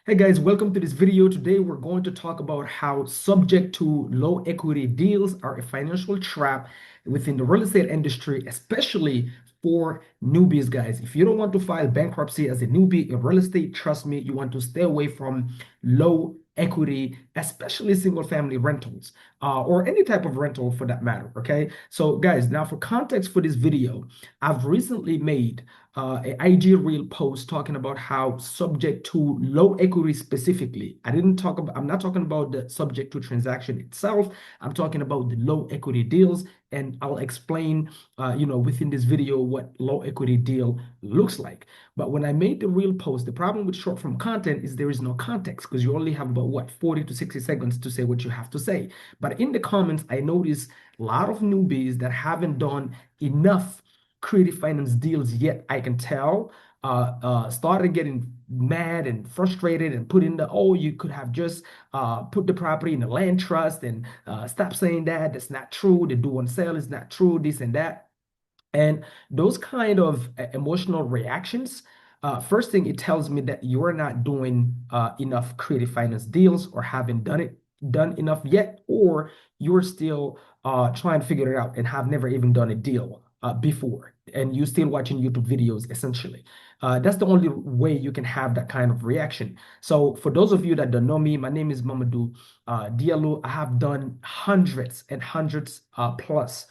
Hey guys, welcome to this video. Today we're going to talk about how subject to low equity deals are a financial trap within the real estate industry, especially for newbies, guys. If you don't want to file bankruptcy as a newbie in real estate, trust me, you want to stay away from low equity, especially single family rentals, or any type of rental for that matter. Okay. So guys, now for context for this video, I've recently made an IG reel post talking about how subject to low equity specifically. I'm not talking about the subject to transaction itself. I'm talking about the low equity deals, and I'll explain, within this video what low equity deal looks like. But when I made the real post, the problem with short form content is there is no context because you only have about 40 to 60 seconds to say what you have to say. But in the comments, I noticed a lot of newbies that haven't done enough creative finance deals yet. I can tell started getting mad and frustrated and put in the, oh, you could have just put the property in a land trust, and stop saying that. That's not true. The do on sale is not true, this and that. And those kind of emotional reactions, first thing, it tells me that you're not doing enough creative finance deals, or haven't done enough yet, or you're still trying to figure it out and have never even done a deal before, and you're still watching YouTube videos essentially. That's the only way you can have that kind of reaction. So for those of you that don't know me, my name is Mamadou Diallo. I have done hundreds and hundreds plus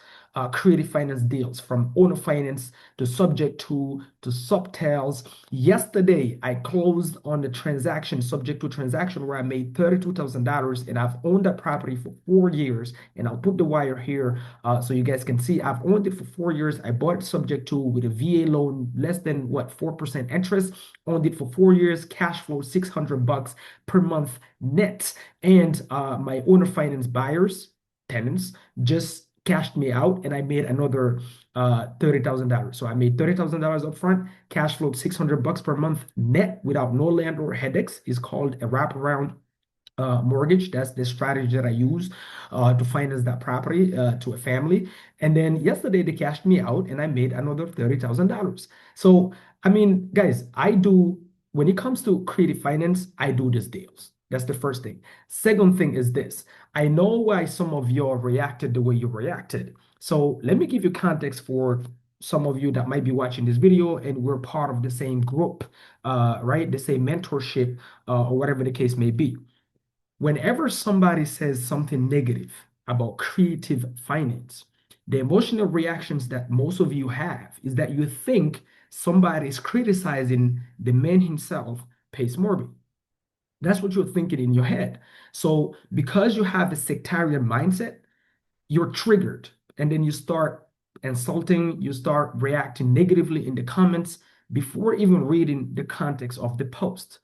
creative finance deals, from owner finance to subject to subtels. Yesterday, I closed on the transaction, subject to transaction, where I made $32,000, and I've owned that property for 4 years. And I'll put the wire here so you guys can see. I've owned it for 4 years. I bought it subject to with a VA loan, less than 4% interest. Owned it for 4 years, cash flow $600 per month net. And my owner finance buyers, tenants, just cashed me out, and I made another $30,000. So I made $30,000 up front, cash flowed $600 per month net without no landlord headaches. Is called a wraparound mortgage. That's the strategy that I use to finance that property to a family. And then yesterday they cashed me out, and I made another $30,000. So I mean, guys, when it comes to creative finance, I do these deals. That's the first thing. Second thing is this. I know why some of you reacted the way you reacted. So let me give you context for some of you that might be watching this video and we're part of the same group, right? The same mentorship, or whatever the case may be. Whenever somebody says something negative about creative finance, the emotional reactions that most of you have is that you think somebody is criticizing the man himself, Pace Morby. That's what you're thinking in your head. So because you have a sectarian mindset, you're triggered, and then you start insulting, you start reacting negatively in the comments before even reading the context of the post.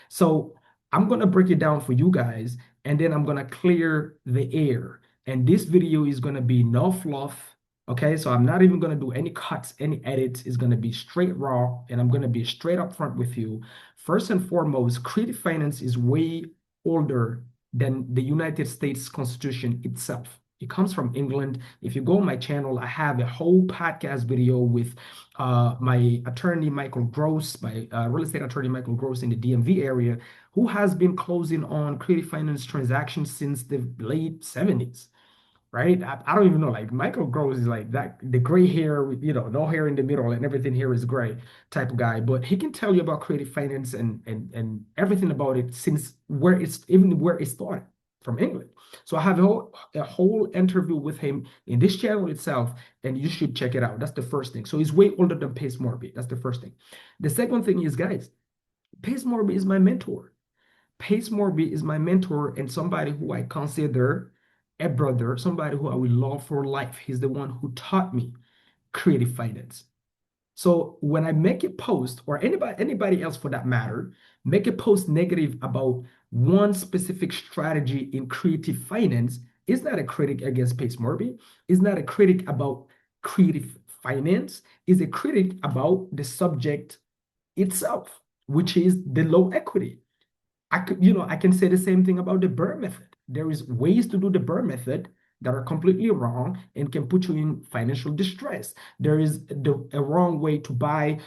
So I'm going to break it down for you guys, and then I'm going to clear the air. And this video is going to be no fluff. Okay, so I'm not even going to do any cuts, any edits. It's going to be straight raw, and I'm going to be straight up front with you. First and foremost, creative finance is way older than the United States Constitution itself. It comes from England. If you go on my channel, I have a whole podcast video with my attorney, Michael Gross, my real estate attorney, Michael Gross, in the DMV area, who has been closing on creative finance transactions since the late 70s, right? I don't even know. Like, Michael Gross is like that, the gray hair, with, no hair in the middle, and everything here is gray type of guy. But he can tell you about creative finance and everything about it since where it started, from England. So I have a whole interview with him in this channel itself, and you should check it out. That's the first thing. So he's way older than Pace Morby. That's the first thing. The second thing is, guys, Pace Morby is my mentor. Pace Morby is my mentor, and somebody who I consider a brother, somebody who I will love for life. He's the one who taught me creative finance. So when I make a post, or anybody else for that matter, make a post negative about one specific strategy in creative finance, is not a critic against Pace Morby, is not a critic about creative finance, is a critic about the subject itself, which is the low equity. I can say the same thing about the Burr method. There is ways to do the Burr method that are completely wrong and can put you in financial distress. There is a wrong way to buy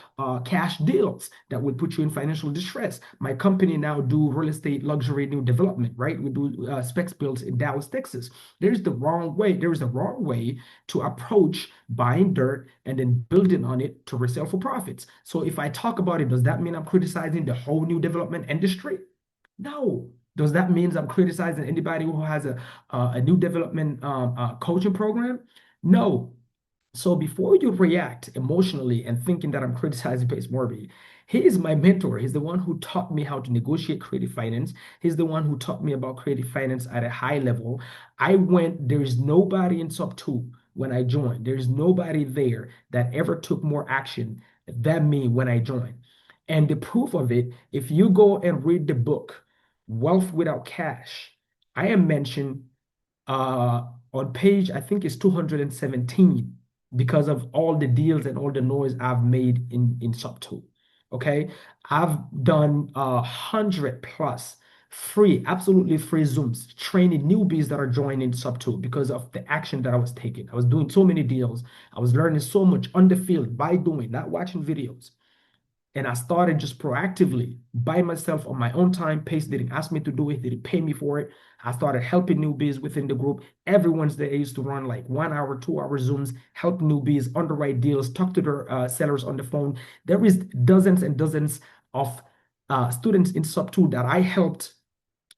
cash deals that will put you in financial distress. My company now do real estate luxury new development, right? We do specs builds in Dallas, Texas. There's the wrong way. There is a wrong way to approach buying dirt and then building on it to resell for profits. So if I talk about it, does that mean I'm criticizing the whole new development industry? No. Does that mean I'm criticizing anybody who has a new development coaching program? No. So before you react emotionally and thinking that I'm criticizing Pace Morby, he is my mentor. He's the one who taught me how to negotiate creative finance. He's the one who taught me about creative finance at a high level. There is nobody in sub two when I joined. There's nobody there that ever took more action than me when I joined. And the proof of it, if you go and read the book, Wealth Without Cash, I am mentioned on page, I think it's 217 because of all the deals and all the noise I've made in sub two. Okay. I've done 100 plus free, absolutely free Zooms, training newbies that are joining sub two because of the action that I was taking. I was doing so many deals. I was learning so much on the field by doing, not watching videos. And I started just proactively by myself on my own time. Pace didn't ask me to do it, didn't pay me for it. I started helping newbies within the group. Every Wednesday, I used to run like 1 hour, 2 hour Zooms, help newbies underwrite deals, talk to their sellers on the phone. There is dozens and dozens of students in sub two that I helped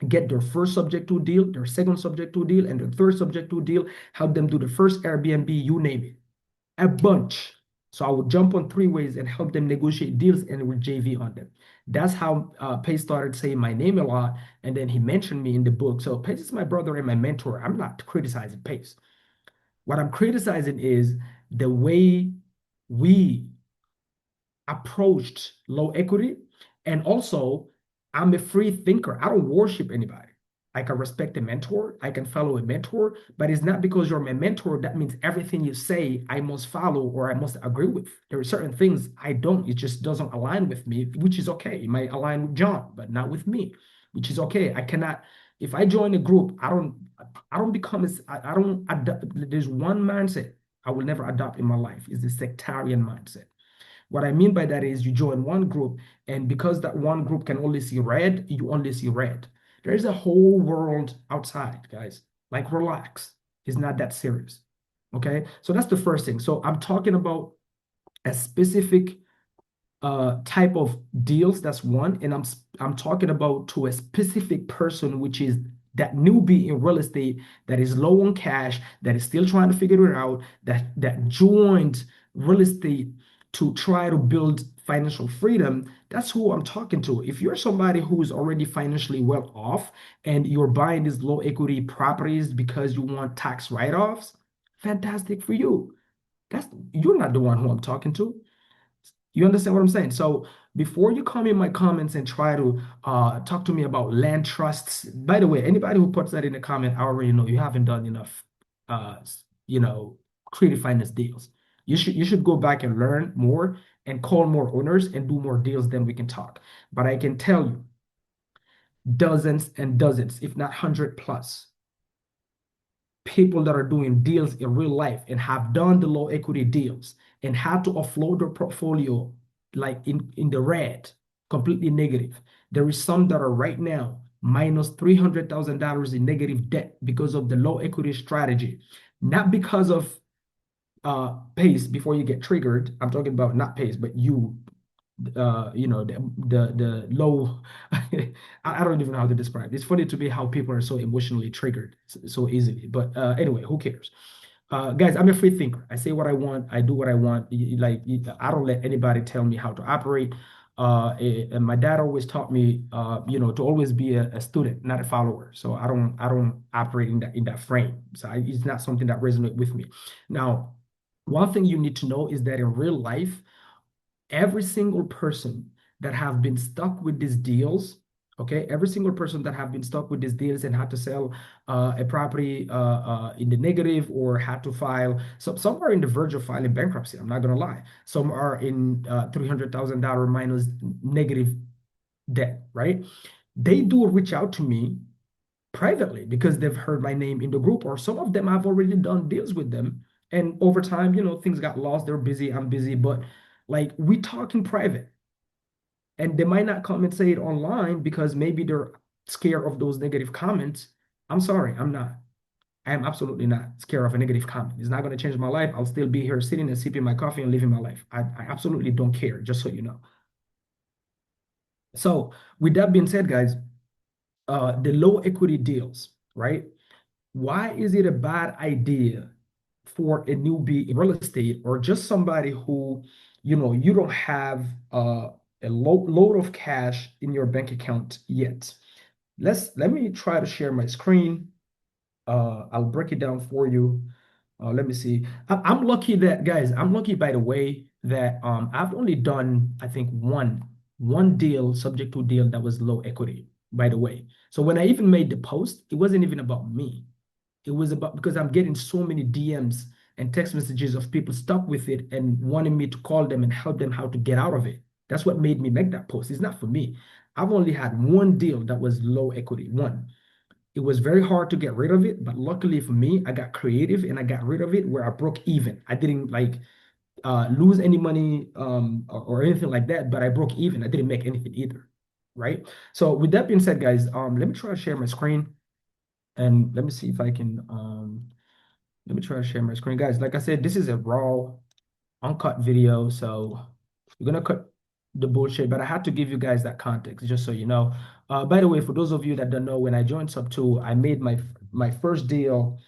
get their first subject to deal, their second subject to deal, and their third subject to deal, help them do the first Airbnb, you name it, a bunch. So I would jump on three ways and help them negotiate deals and with JV on them. That's how Pace started saying my name a lot. And then he mentioned me in the book. So Pace is my brother and my mentor. I'm not criticizing Pace. What I'm criticizing is the way we approached low equity. And also, I'm a free thinker. I don't worship anybody. I can respect a mentor. I can follow a mentor, but it's not because you're my mentor that means everything you say I must follow or I must agree with. There are certain things I don't. It just doesn't align with me, which is okay. It might align with John, but not with me, which is okay. I cannot. If I join a group, I don't become. I don't. There's one mindset I will never adopt in my life is the sectarian mindset. What I mean by that is you join one group, and because that one group can only see red, you only see red. There is a whole world outside, guys. Like, relax. It's not that serious. Okay. So that's the first thing. So I'm talking about a specific type of deals. That's one. And I'm talking about to a specific person, which is that newbie in real estate that is low on cash, that is still trying to figure it out, that joined real estate to try to build financial freedom. That's who I'm talking to. If you're somebody who is already financially well off and you're buying these low equity properties because you want tax write-offs, fantastic for you. That's You're not the one who I'm talking to. You understand what I'm saying? So before you come in my comments and try to talk to me about land trusts, by the way, anybody who puts that in the comment, I already know you haven't done enough, uh, you know, creative finance deals. You should go back and learn more and call more owners and do more deals. Then we can talk. But I can tell you, dozens and dozens, if not 100 plus, people that are doing deals in real life and have done the low equity deals and had to offload their portfolio like in the red, completely negative. There is some that are right now minus $300,000 in negative debt because of the low equity strategy, not because of pace before you get triggered. I'm talking about not pace, but the low I don't even know how to describe it. It's funny to me how people are so emotionally triggered so easily, but anyway, who cares? Guys, I'm a free thinker. I say what I want, I do what I want. I don't let anybody tell me how to operate. And my dad always taught me to always be a student, not a follower. So I don't operate in that frame. So it's not something that resonates with me. Now, one thing you need to know is that in real life, every single person that have been stuck with these deals, okay, every single person that have been stuck with these deals and had to sell a property in the negative or had to file, some are in the verge of filing bankruptcy. I'm not gonna lie. Some are in $300,000 minus negative debt, right? They do reach out to me privately because they've heard my name in the group, or some of them I've already done deals with them. And over time, things got lost. They're busy, I'm busy, but like we talk in private. And they might not come and say it online because maybe they're scared of those negative comments. I'm sorry, I'm not. I am absolutely not scared of a negative comment. It's not going to change my life. I'll still be here sitting and sipping my coffee and living my life. I absolutely don't care, just so you know. So, with that being said, guys, the low equity deals, right? Why is it a bad idea for a newbie in real estate, or just somebody who, you don't have a load of cash in your bank account yet? Let me try to share my screen. I'll break it down for you. Let me see. I'm lucky that, guys, I'm lucky by the way that I've only done, I think, one deal, subject to deal that was low equity, by the way. So when I even made the post, it wasn't even about me. It was about, because I'm getting so many DMs and text messages of people stuck with it and wanting me to call them and help them how to get out of it. That's what made me make that post. It's not for me. I've only had one deal that was low equity, one. It was very hard to get rid of it, but luckily for me, I got creative and I got rid of it where I broke even. I didn't like lose any money or anything like that, but I broke even. I didn't make anything either, right? So with that being said, guys, let me try to share my screen and let me see if I can let me try to share my screen, guys. Like I said, this is a raw uncut video, so we're gonna cut the bullshit, but I had to give you guys that context just so you know. By the way, for those of you that don't know, when I joined Sub2, I made my first deal.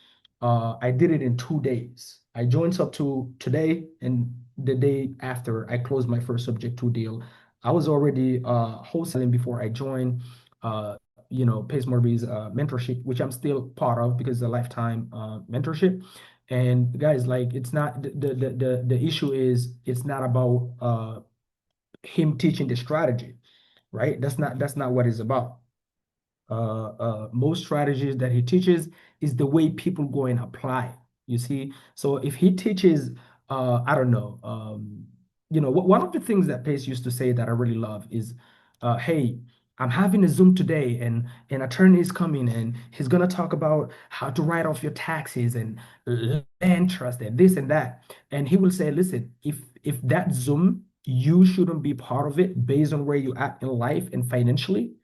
I did it in 2 days. I joined Sub2 today, and the day after, I closed my first Subject 2 deal. I was already wholesaling before I joined. Uh, Pace Morby's mentorship, which I'm still part of because it's a lifetime mentorship. And guys, like it's not the issue is it's not about him teaching the strategy, right? That's not what it's about. Most strategies that he teaches is the way people go and apply. You see, so if he teaches, I don't know, one of the things that Pace used to say that I really love is, "Hey, I'm having a Zoom today, and an attorney is coming, and he's gonna talk about how to write off your taxes and land trust and this and that." And he will say, "Listen, if that Zoom, you shouldn't be part of it based on where you at in life and financially."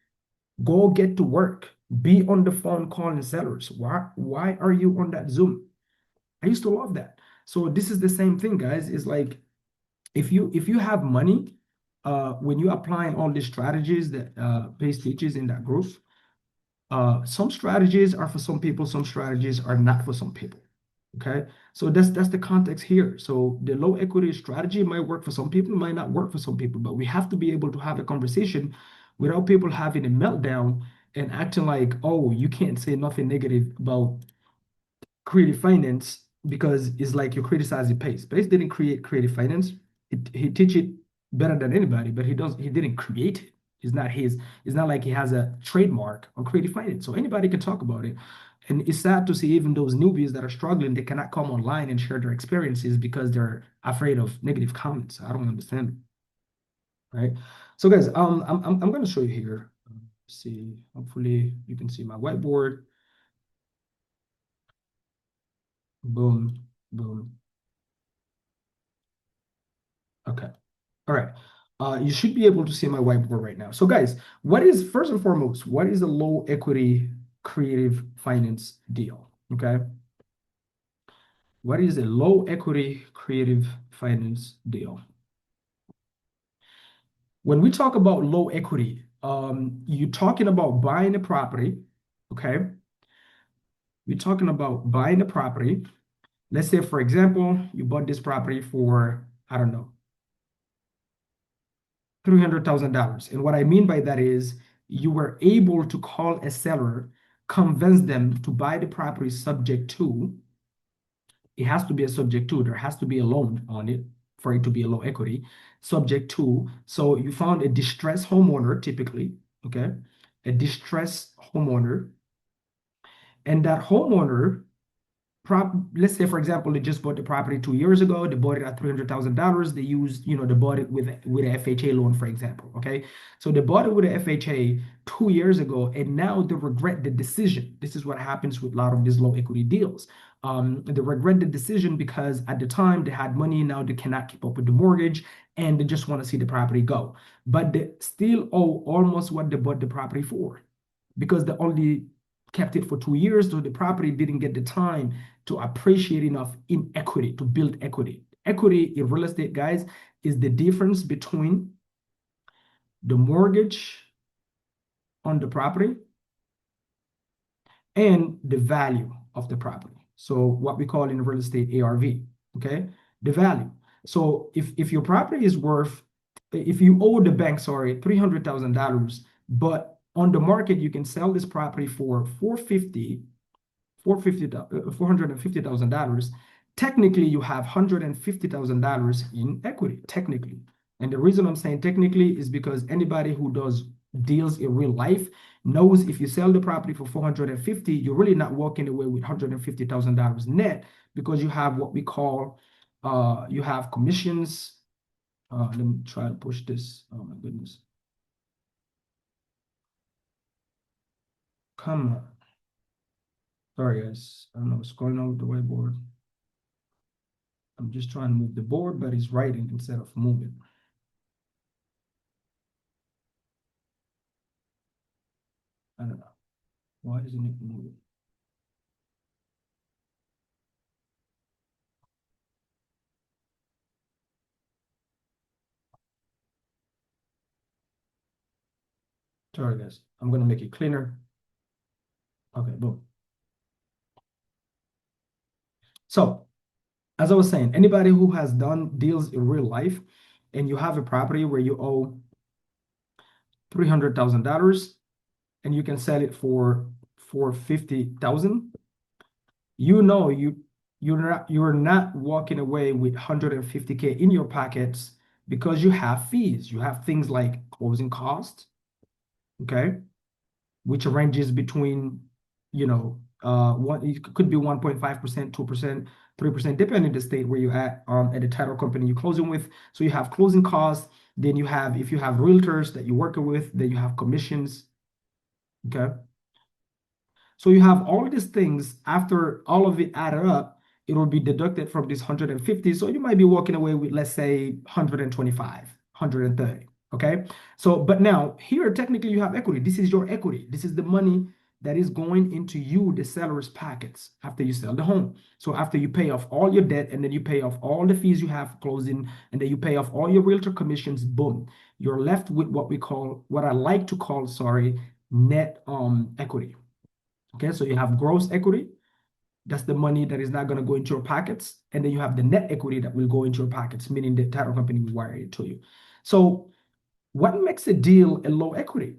Go get to work. Be on the phone calling sellers. Why are you on that Zoom? I used to love that. So this is the same thing, guys. It's like if you have money, when you applying all these strategies that Pace teaches in that group, some strategies are for some people, some strategies are not for some people. Okay, so that's the context here. So the low equity strategy might work for some people, might not work for some people, but we have to be able to have a conversation without people having a meltdown and acting like, oh, you can't say nothing negative about creative finance because it's like you're criticizing Pace. Pace didn't create creative finance. He teach it better than anybody, but he didn't create it. It's not his. It's not like he has a trademark on creative finance. So anybody can talk about it. And it's sad to see even those newbies that are struggling, they cannot come online and share their experiences because they're afraid of negative comments. I don't understand it, right? So guys, I'm gonna show you here. See, hopefully you can see my whiteboard. Boom, boom. Okay. All right. You should be able to see my whiteboard right now. So guys, first and foremost, what is a low equity creative finance deal? Okay. What is a low equity creative finance deal? When we talk about low equity, you're talking about buying a property. Okay. We're talking about buying a property. Let's say, for example, you bought this property for, I don't know, $300,000. And what I mean by that is you were able to call a seller, convince them to buy the property subject to, it has to be a subject to, there has to be a loan on it for it to be a low equity, subject to. So you found a distressed homeowner typically, okay? A distressed homeowner. And that homeowner let's say for example they just bought the property 2 years ago. They bought it at $300,000. They used, they bought it with a FHA loan, for example. Okay, so they bought it with a FHA 2 years ago, and now they regret the decision. This is what happens with a lot of these low equity deals. They regret the decision because at the time they had money, now they cannot keep up with the mortgage, and they just want to see the property go, but they still owe almost what they bought the property for because they only kept it for 2 years, so the property didn't get the time to appreciate enough in equity to build equity. Equity in real estate, guys, is the difference between the mortgage on the property and the value of the property. So what we call in real estate ARV, okay? The value. So if your property is worth, if you owe the bank, sorry, $300,000, but on the market you can sell this property for $450,000, technically you have $150,000 in equity, technically. And the reason I'm saying technically is because anybody who does deals in real life knows if you sell the property for 450, you're really not walking away with $150,000 net, because you have what we call you have commissions. Let me try to push this. Oh my goodness. Come on. Sorry, guys. I don't know what's going on with the whiteboard. I'm just trying to move the board, but it's writing instead of moving. I don't know. Why isn't it moving? Sorry, guys. I'm going to make it cleaner. Okay, boom. So, as I was saying, anybody who has done deals in real life and you have a property where you owe $300,000 and you can sell it for 50,000, you're not walking away with 150K in your pockets, because you have fees. You have things like closing costs, okay, which ranges between, it could be 1.5%, 2%, 3%, depending on the state where you're at the title company you're closing with. So you have closing costs, then you have, if you have realtors that you're working with, then you have commissions, okay? So you have all these things. After all of it added up, it will be deducted from this 150. So you might be walking away with, let's say, 125, 130. Okay. So, but now here, technically, you have equity. This is your equity. This is the money that is going into you, the seller's pockets, after you sell the home. So after you pay off all your debt, and then you pay off all the fees you have closing, and then you pay off all your realtor commissions, boom, you're left with what I like to call, sorry, net equity. Okay, so you have gross equity. That's the money that is not going to go into your pockets. And then you have the net equity that will go into your pockets, meaning the title company will wire it to you. So what makes a deal a low equity?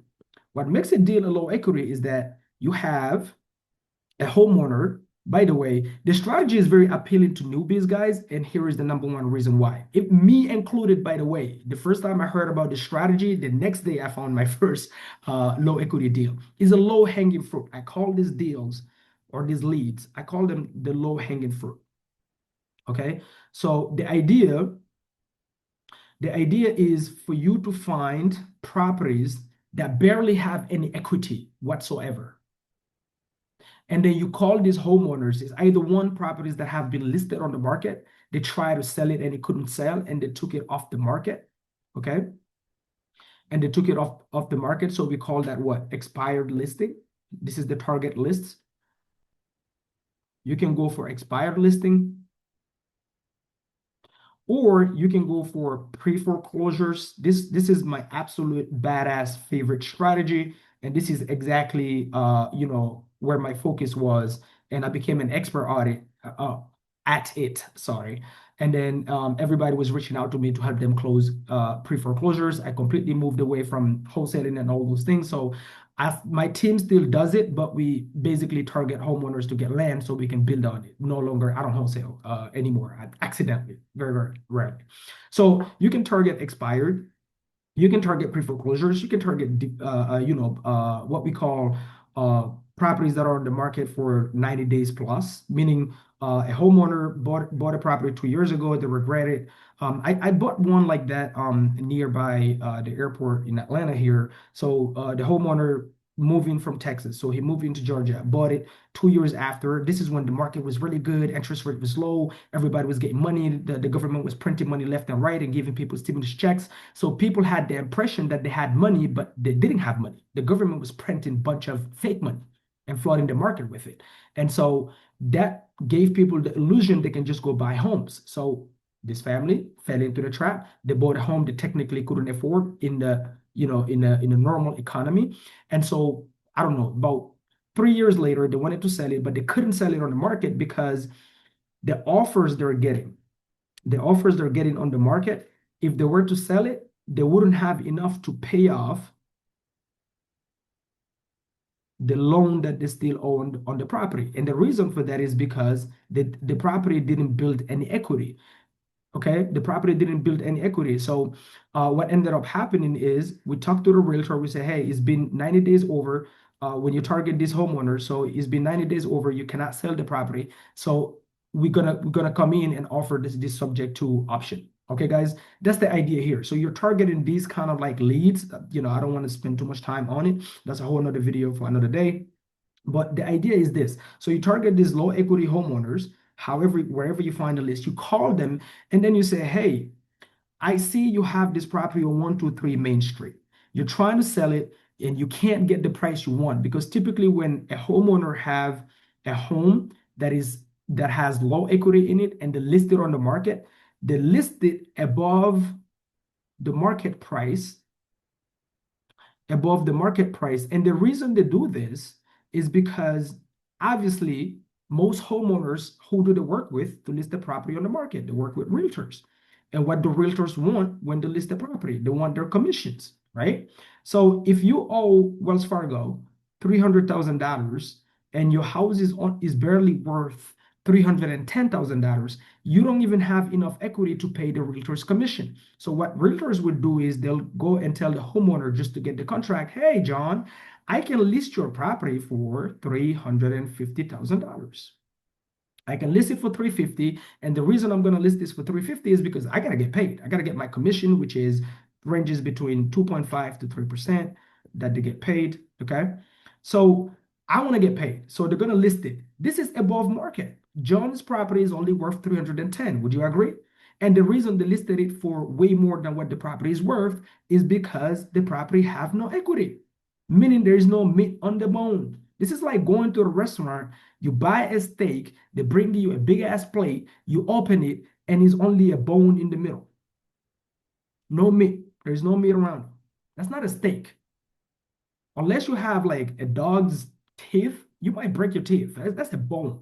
What makes a deal a low equity is that you have a homeowner. By the way, the strategy is very appealing to newbies, guys, and here is the number one reason why. If me included, by the way, the first time I heard about the strategy, the next day I found my first low equity deal. Is a low hanging fruit. I call these deals or these leads, I call them the low hanging fruit. Okay, so the idea is for you to find properties that barely have any equity whatsoever. And then you call these homeowners. It's either one, properties that have been listed on the market, they try to sell it and it couldn't sell, and they took it off the market. Okay. And they took it off the market. So we call that what? Expired listing. This is the target list. You can go for expired listing, or you can go for pre-foreclosures. This is my absolute badass favorite strategy. And this is exactly where my focus was, and I became an expert at it. Sorry. And then everybody was reaching out to me to help them close pre-foreclosures. I completely moved away from wholesaling and all those things. So my team still does it, but we basically target homeowners to get land so we can build on it. No longer, I don't wholesale anymore. Accidentally, very, very rarely. So you can target expired. You can target pre-foreclosures. You can target, what we call properties that are on the market for 90 days plus, meaning a homeowner bought a property 2 years ago, they regret it. I bought one like that nearby the airport in Atlanta here. So the homeowner moving from Texas, so he moved into Georgia, bought it 2 years after. This is when the market was really good, interest rate was low, everybody was getting money, the government was printing money left and right and giving people stimulus checks. So people had the impression that they had money, but they didn't have money. The government was printing a bunch of fake money and flooding the market with it. And so that gave people the illusion they can just go buy homes. So this family fell into the trap. They bought a home they technically couldn't afford in the, in a normal economy. And so I don't know, about 3 years later, they wanted to sell it, but they couldn't sell it on the market because the offers they're getting, the offers they're getting on the market, if they were to sell it, they wouldn't have enough to pay off the loan that they still owned on the property. And the reason for that is because the property didn't build any equity. Okay, the property didn't build any equity. So what ended up happening is we talked to the realtor. We say, hey, it's been 90 days over when you target this homeowner. So it's been 90 days over. You cannot sell the property. So we're gonna come in and offer this subject to option. Okay, guys, that's the idea here. So you're targeting these kind of like leads. I don't want to spend too much time on it. That's a whole another video for another day. But the idea is this. So you target these low equity homeowners, however, wherever you find a list, you call them and then you say, hey, I see you have this property on 123 Main Street. You're trying to sell it and you can't get the price you want because typically when a homeowner have a home that has low equity in it and they list it on the market, they list it the market price, above the market price. And the reason they do this is because obviously most homeowners, who do they work with to list the property on the market? They work with realtors. And what do realtors want when they list the property? They want their commissions, right? So if you owe Wells Fargo $300,000 and your house is barely worth $310,000, you don't even have enough equity to pay the realtor's commission. So what realtors would do is they'll go and tell the homeowner just to get the contract, hey, John, I can list your property for $350,000. I can list it for 350, and the reason I'm going to list this for 350 is because I got to get paid. I got to get my commission, which is ranges between 2.5 to 3% that they get paid. Okay, so I want to get paid, so they're going to list it. This is above market. John's property is only worth 310. Would you agree? And the reason they listed it for way more than what the property is worth is because the property have no equity, meaning there is no meat on the bone. This is like going to a restaurant, you buy a steak, they bring you a big ass plate, you open it, and it's only a bone in the middle. No meat. There's no meat around it. That's not a steak. Unless you have like a dog's teeth, you might break your teeth. That's a bone.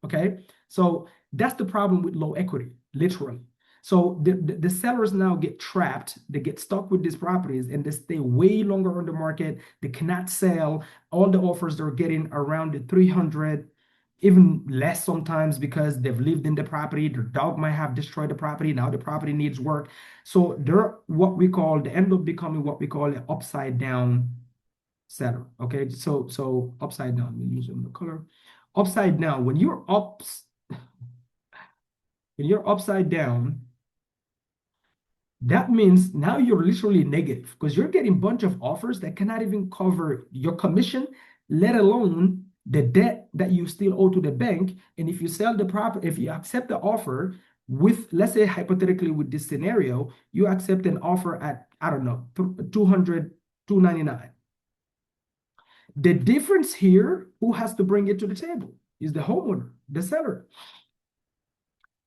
Okay. So that's the problem with low equity, literally. So the sellers now get trapped. They get stuck with these properties and they stay way longer on the market. They cannot sell. All the offers they're getting around the 300, even less sometimes because they've lived in the property. Their dog might have destroyed the property. Now the property needs work. So they end up becoming what we call an upside down seller. Okay, so upside down. Let me use the color. Upside down. When you're upside down, that means now you're literally negative because you're getting a bunch of offers that cannot even cover your commission, let alone the debt that you still owe to the bank. And if you sell the property, if you accept the offer with, let's say hypothetically with this scenario, you accept an offer at, I don't know, 200, 299. The difference here, who has to bring it to the table, is the homeowner, the seller.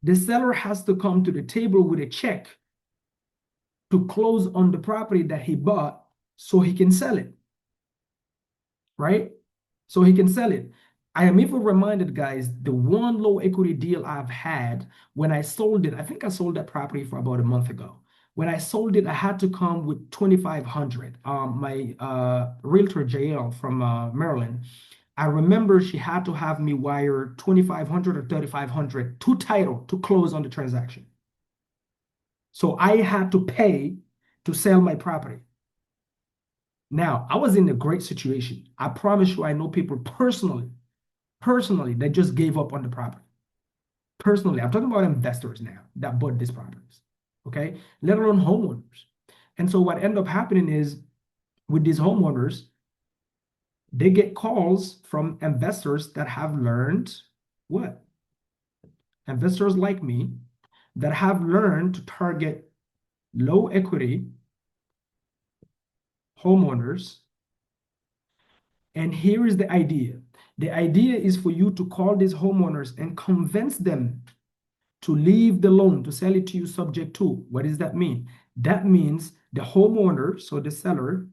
The seller has to come to the table with a check to close on the property that he bought so he can sell it, right? So he can sell it. I am even reminded, guys, the one low equity deal I've had when I sold it, I think I sold that property for about a month ago. When I sold it, I had to come with 2,500. My realtor, JL from Maryland, I remember she had to have me wire 2,500 or 3,500 to title to close on the transaction. So I had to pay to sell my property. Now, I was in a great situation. I promise you, I know people personally that just gave up on the property. Personally, I'm talking about investors now that bought these properties, okay? Let alone homeowners. And so what ended up happening is with these homeowners, they get calls from investors that have learned what? Investors like me that have learned to target low equity homeowners. And here is the idea. The idea is for you to call these homeowners and convince them to leave the loan, to sell it to you subject to. What does that mean? That means the homeowner, so the seller,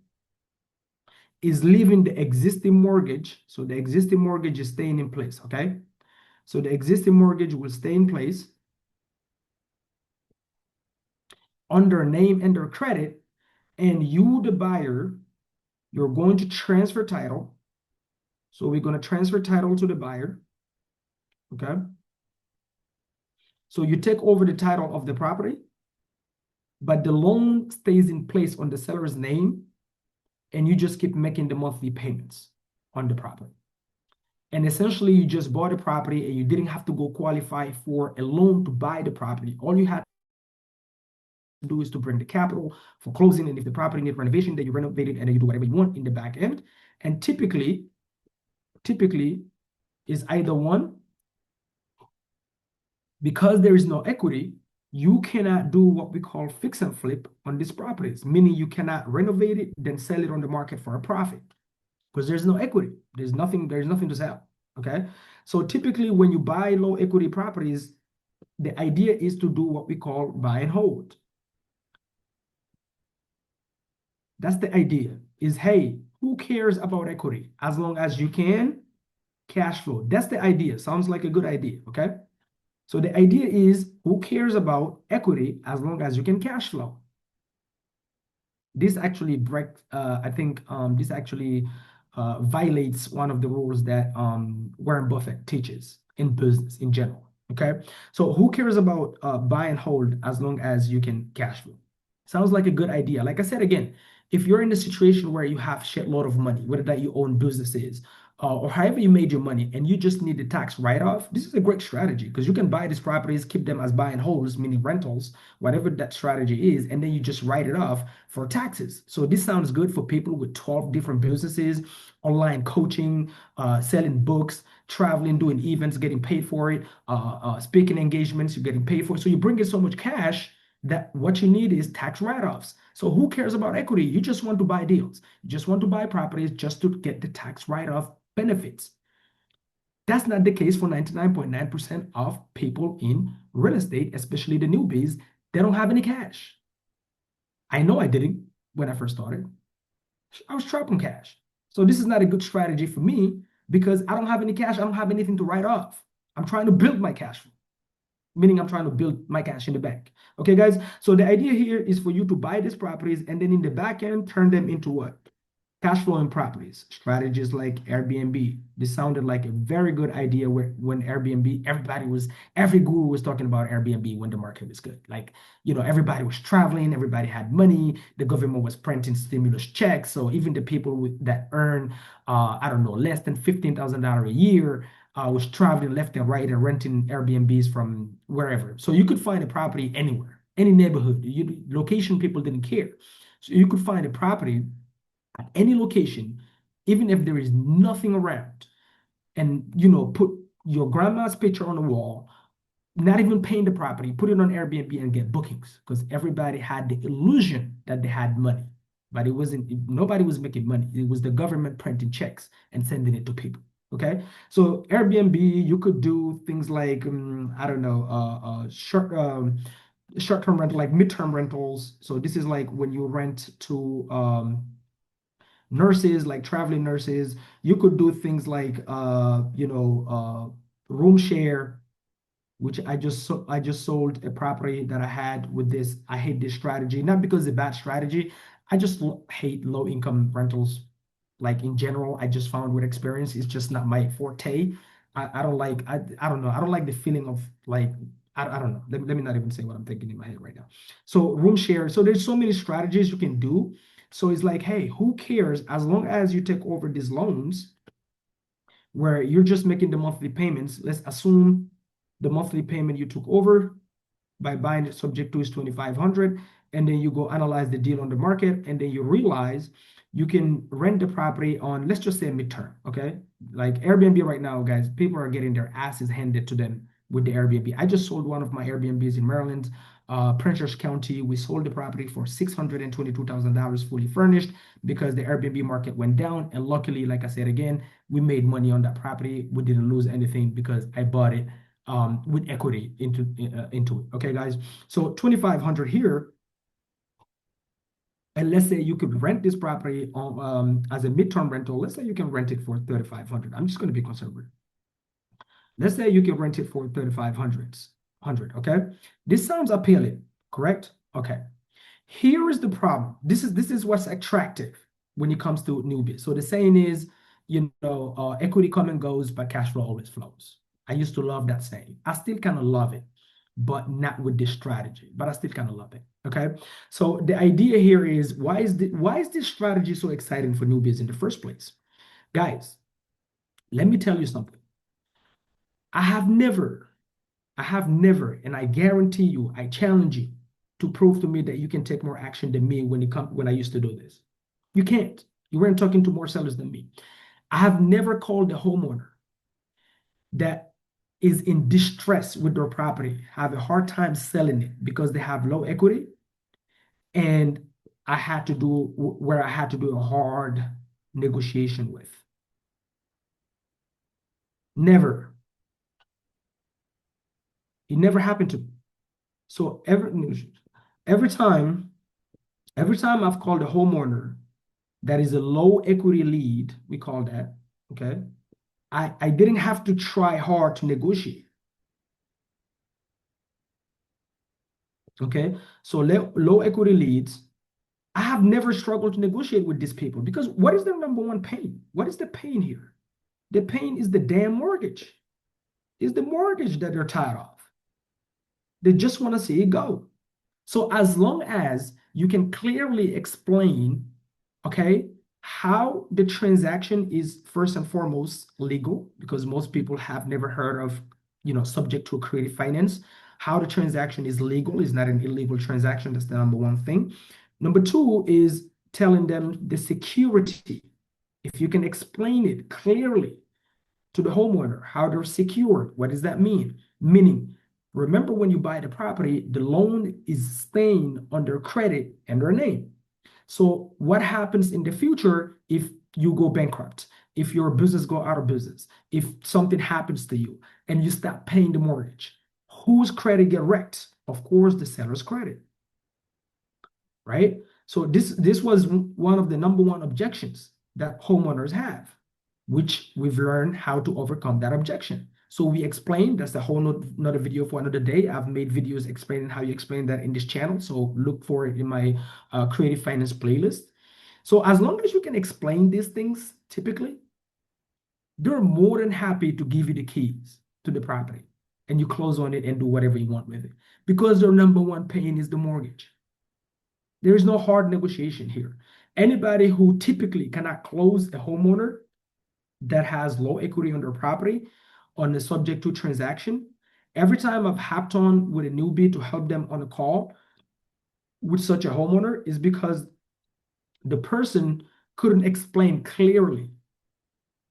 is leaving the existing mortgage. So the existing mortgage is staying in place, okay? So the existing mortgage will stay in place under name and their credit, and you, the buyer, you're going to transfer title. So we're going to transfer title to the buyer, okay? So you take over the title of the property, but the loan stays in place on the seller's name, and you just keep making the monthly payments on the property. And essentially, you just bought a property and you didn't have to go qualify for a loan to buy the property. All you had to do is to bring the capital for closing, and if the property needs renovation, then you renovate it and then you do whatever you want in the back end. And typically is either one, because there is no equity, you cannot do what we call fix and flip on these properties, meaning you cannot renovate it, then sell it on the market for a profit because there's no equity. There's nothing to sell. Okay. So typically when you buy low equity properties, the idea is to do what we call buy and hold. That's the idea is, hey, who cares about equity as long as you can cash flow? That's the idea. Sounds like a good idea. Okay. So the idea is, who cares about equity as long as you can cash flow? This actually breaks, I think this actually violates one of the rules that Warren Buffett teaches in business in general. Okay. So who cares about buy and hold as long as you can cash flow? Sounds like a good idea. Like I said again, if you're in a situation where you have shitload of money, whether that you own businesses or however you made your money, and you just need the tax write-off, this is a great strategy because you can buy these properties, keep them as buy and holds, meaning rentals, whatever that strategy is, and then you just write it off for taxes. So this sounds good for people with 12 different businesses, online coaching, selling books, traveling, doing events, getting paid for it, speaking engagements, you're getting paid for it. So you bring in so much cash that what you need is tax write-offs. So who cares about equity? You just want to buy deals. You just want to buy properties just to get the tax write-off benefits. That's not the case for 99.9% of people in real estate, especially the newbies. They don't have any cash. I know I didn't when I first started. I was trapped on cash. So this is not a good strategy for me because I don't have any cash. I don't have anything to write off. I'm trying to build my cash flow, meaning I'm trying to build my cash in the bank. Okay, guys? So the idea here is for you to buy these properties and then in the back end, turn them into what? Cash flowing properties, strategies like Airbnb. This sounded like a very good idea when Airbnb, every guru was talking about Airbnb when the market was good. Like, everybody was traveling, everybody had money, the government was printing stimulus checks. So even the people that earn, I don't know, less than $15,000 a year was traveling left and right and renting Airbnbs from wherever. So you could find a property anywhere, any neighborhood. Location people didn't care. So you could find a property at any location, even if there is nothing around, and put your grandma's picture on the wall, not even paying the property, put it on Airbnb and get bookings because everybody had the illusion that they had money, but it wasn't. Nobody was making money. It was the government printing checks and sending it to people. Okay, so Airbnb, you could do things like I don't know, short-term rental, like midterm rentals. So this is like when you rent to nurses, like traveling nurses. You could do things like room share, which I just sold a property that I had with this. I hate this strategy, not because it's a bad strategy. I just hate low income rentals. Like in general, I just found with experience, it's just not my forte. I don't like, I don't know. I don't like the feeling of like, I don't know. Let me not even say what I'm thinking in my head right now. So room share. So there's so many strategies you can do So it's like, hey, who cares as long as you take over these loans where you're just making the monthly payments. Let's assume the monthly payment you took over by buying it subject to is 2,500, and then you go analyze the deal on the market, and then you realize you can rent the property on, let's just say, midterm. Okay, like Airbnb right now, guys, people are getting their asses handed to them with the Airbnb. I just sold one of my Airbnbs in Maryland, Prince County. We sold the property for $622,000 fully furnished because the Airbnb market went down, and luckily, like I said again, we made money on that property. We didn't lose anything because I bought it with equity into it. Okay, guys. So 2,500 here, and let's say you could rent this property on as a midterm rental. Let's say you can rent it for 3,500. I'm just going to be conservative. Let's say you can rent it for 3,500. Okay, this sounds appealing, correct? Okay. Here is the problem. This is what's attractive when it comes to newbies. So the saying is, equity come and goes, but cash flow always flows. I used to love that saying. I still kind of love it, but not with this strategy. But I still kind of love it. Okay. So the idea here is why is this strategy so exciting for newbies in the first place? Guys, let me tell you something. I have never, and I guarantee you, I challenge you to prove to me that you can take more action than me when I used to do this. You can't. You weren't talking to more sellers than me. I have never called a homeowner that is in distress with their property, have a hard time selling it because they have low equity, and I had to do a hard negotiation with. Never. It never happened to me. So every time I've called a homeowner that is a low equity lead, we call that, okay? I didn't have to try hard to negotiate. Okay, so low equity leads, I have never struggled to negotiate with these people because what is their number one pain? What is the pain here? The pain is the damn mortgage. It's the mortgage that they're tired of. They just want to see it go. So as long as you can clearly explain, okay, how the transaction is first and foremost legal, because most people have never heard of, subject to a creative finance, how the transaction is legal, is not an illegal transaction. That's the number one thing. Number two is telling them the security. If you can explain it clearly to the homeowner, how they're secured, what does that mean? Meaning, remember when you buy the property, the loan is staying on their credit and their name. So what happens in the future if you go bankrupt, if your business go out of business, if something happens to you and you stop paying the mortgage, whose credit get wrecked? Of course, the seller's credit, right? So this was one of the number one objections that homeowners have, which we've learned how to overcome that objection. So we explained, that's a whole another video for another day. I've made videos explaining how you explain that in this channel. So look for it in my creative finance playlist. So as long as you can explain these things, typically, they're more than happy to give you the keys to the property and you close on it and do whatever you want with it because their number one pain is the mortgage. There is no hard negotiation here. Anybody who typically cannot close a homeowner that has low equity on their property on the subject to transaction, every time I've hopped on with a newbie to help them on a call with such a homeowner is because the person couldn't explain clearly,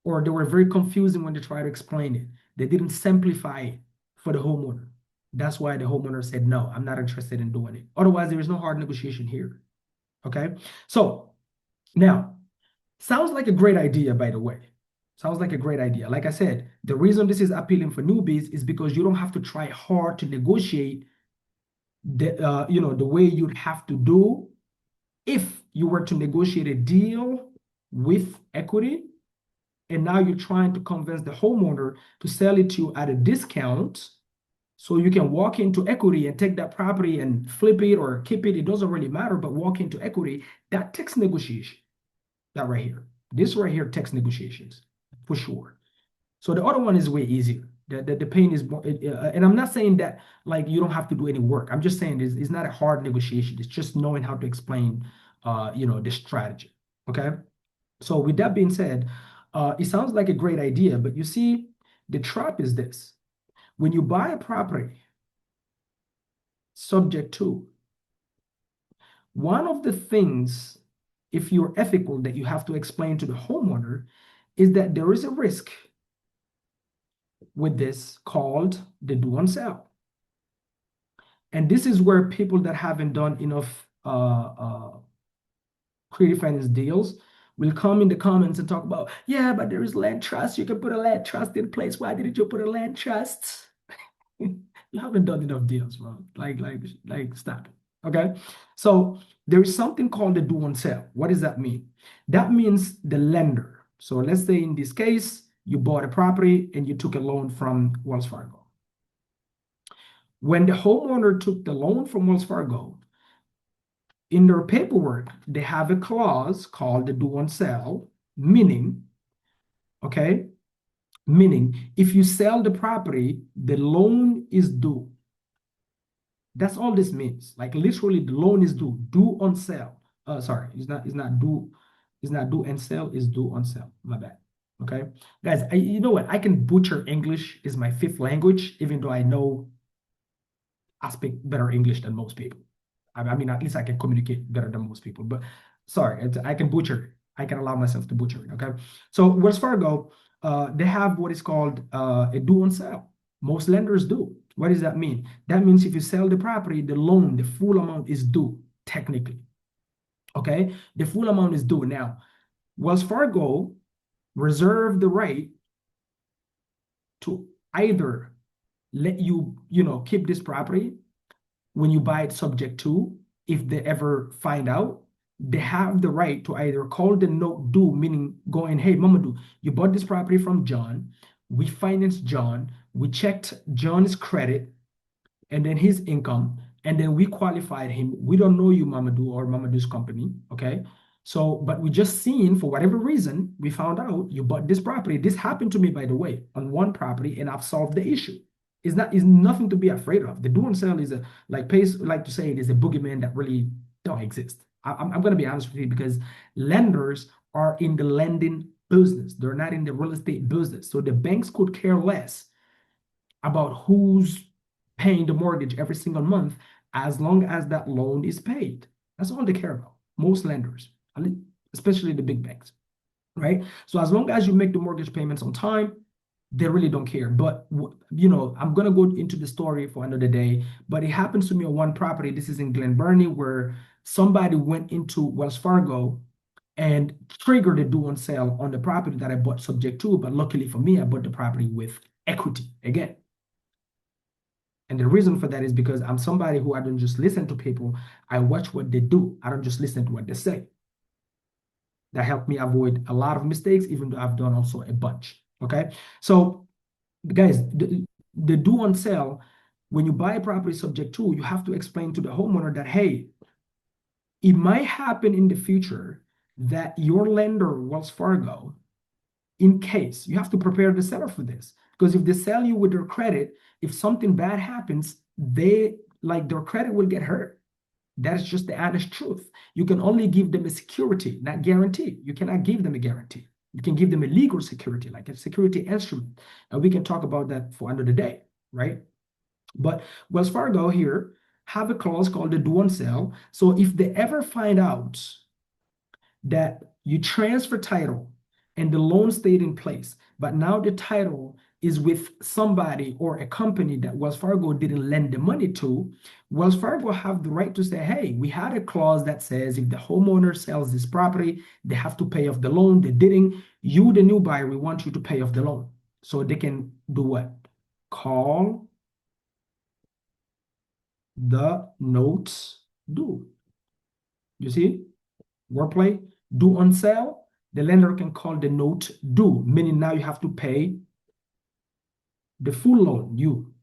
or they were very confusing when they tried to explain it. They didn't simplify it for the homeowner. That's why the homeowner said, no, I'm not interested in doing it. Otherwise, there is no hard negotiation here. Okay. So now, sounds like a great idea, by the way. Sounds like a great idea. Like I said, the reason this is appealing for newbies is because you don't have to try hard to negotiate the way you'd have to do if you were to negotiate a deal with equity, and now you're trying to convince the homeowner to sell it to you at a discount so you can walk into equity and take that property and flip it or keep it. It doesn't really matter, but walk into equity. That takes negotiation. That right here. This right here takes negotiations for sure. So the other one is way easier. The pain is more, and I'm not saying that like you don't have to do any work. I'm just saying it's not a hard negotiation. It's just knowing how to explain the strategy. Okay. So with that being said, it sounds like a great idea, but you see, the trap is this. When you buy a property subject to, one of the things, if you're ethical, that you have to explain to the homeowner is that there is a risk with this called the do on sell. And this is where people that haven't done enough creative finance deals will come in the comments and talk about, yeah, but there is land trust. You can put a land trust in place. Why didn't you put a land trust? You haven't done enough deals, bro. Stop. Okay. So there is something called the do on sell. What does that mean? That means the lender. So let's say in this case, you bought a property and you took a loan from Wells Fargo. When the homeowner took the loan from Wells Fargo, in their paperwork, they have a clause called the do on sell, meaning, okay, meaning if you sell the property, the loan is due. That's all this means. Like literally, the loan is due on sale. Sorry, it's not due and sell, is due on sale. My bad. Okay, guys, you know what? I can butcher English, is my fifth language, even though I speak better English than most people. I mean, at least I can communicate better than most people. But sorry, I can butcher it. I can allow myself to butcher it. Okay. So Wells Fargo, they have what is called a due on sale. Most lenders do. What does that mean? That means if you sell the property, the loan, the full amount is due, technically. Okay. The full amount is due. Now, Wells Fargo reserve the right to either let you, keep this property when you buy it subject to, if they ever find out, they have the right to either call the note due, meaning going, hey, Mamadou, you bought this property from John. We financed John. We checked John's credit and then his income, and then we qualified him. We don't know you, Mamadou, or Mamadou's company, okay? So, but we just seen, for whatever reason, we found out you bought this property. This happened to me, by the way, on one property, and I've solved the issue. Is nothing to be afraid of. The do and sell is like to say it is a boogeyman that really don't exist. I'm going to be honest with you, because lenders are in the lending business. They're not in the real estate business. So the banks could care less about who's paying the mortgage every single month, as long as that loan is paid. That's all they care about. Most lenders, especially the big banks, right? So as long as you make the mortgage payments on time, they really don't care. But I'm gonna go into the story for another day. But it happens to me on one property. This is in Glen Burnie, where somebody went into Wells Fargo and triggered a due on sale on the property that I bought subject to. But luckily for me, I bought the property with equity again. And the reason for that is because I'm somebody who, I don't just listen to people. I watch what they do. I don't just listen to what they say. That helped me avoid a lot of mistakes, even though I've done also a bunch. Okay. So guys, the due on sale, when you buy a property subject to, you have to explain to the homeowner that, hey, it might happen in the future that your lender, Wells Fargo, in case, you have to prepare the seller for this. Because if they sell you with their credit, if something bad happens, their credit will get hurt. That is just the honest truth. You can only give them a security, not guarantee. You cannot give them a guarantee. You can give them a legal security, like a security instrument. And we can talk about that for another day, right? But Wells Fargo here have a clause called the due on sale. So if they ever find out that you transfer title and the loan stayed in place, but now the title is with somebody or a company that Wells Fargo didn't lend the money to, Wells Fargo have the right to say, hey, we had a clause that says if the homeowner sells this property, they have to pay off the loan. They didn't. You, the new buyer, we want you to pay off the loan. So they can do what? Call the notes due. You see? Wordplay. Due on sale. The lender can call the note due, meaning now you have to pay the full loan. You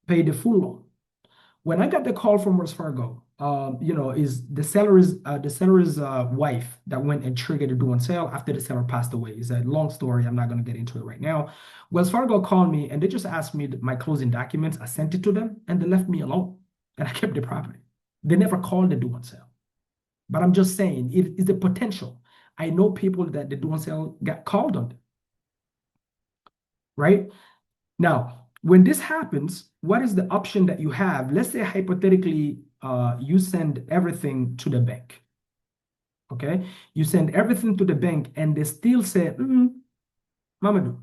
pay the full loan. When I got the call from Wells Fargo, is the seller's wife that went and triggered the due on sale after the seller passed away. It's a long story. I'm not going to get into it right now. Wells Fargo called me and they just asked me my closing documents. I sent it to them and they left me alone, and I kept the property. They never called the due on sale. But I'm just saying it is the potential. I know people that they don't sell got called on it, right? Now, when this happens, what is the option that you have? Let's say hypothetically, you send everything to the bank. Okay, you send everything to the bank, and they still say, Mamadou,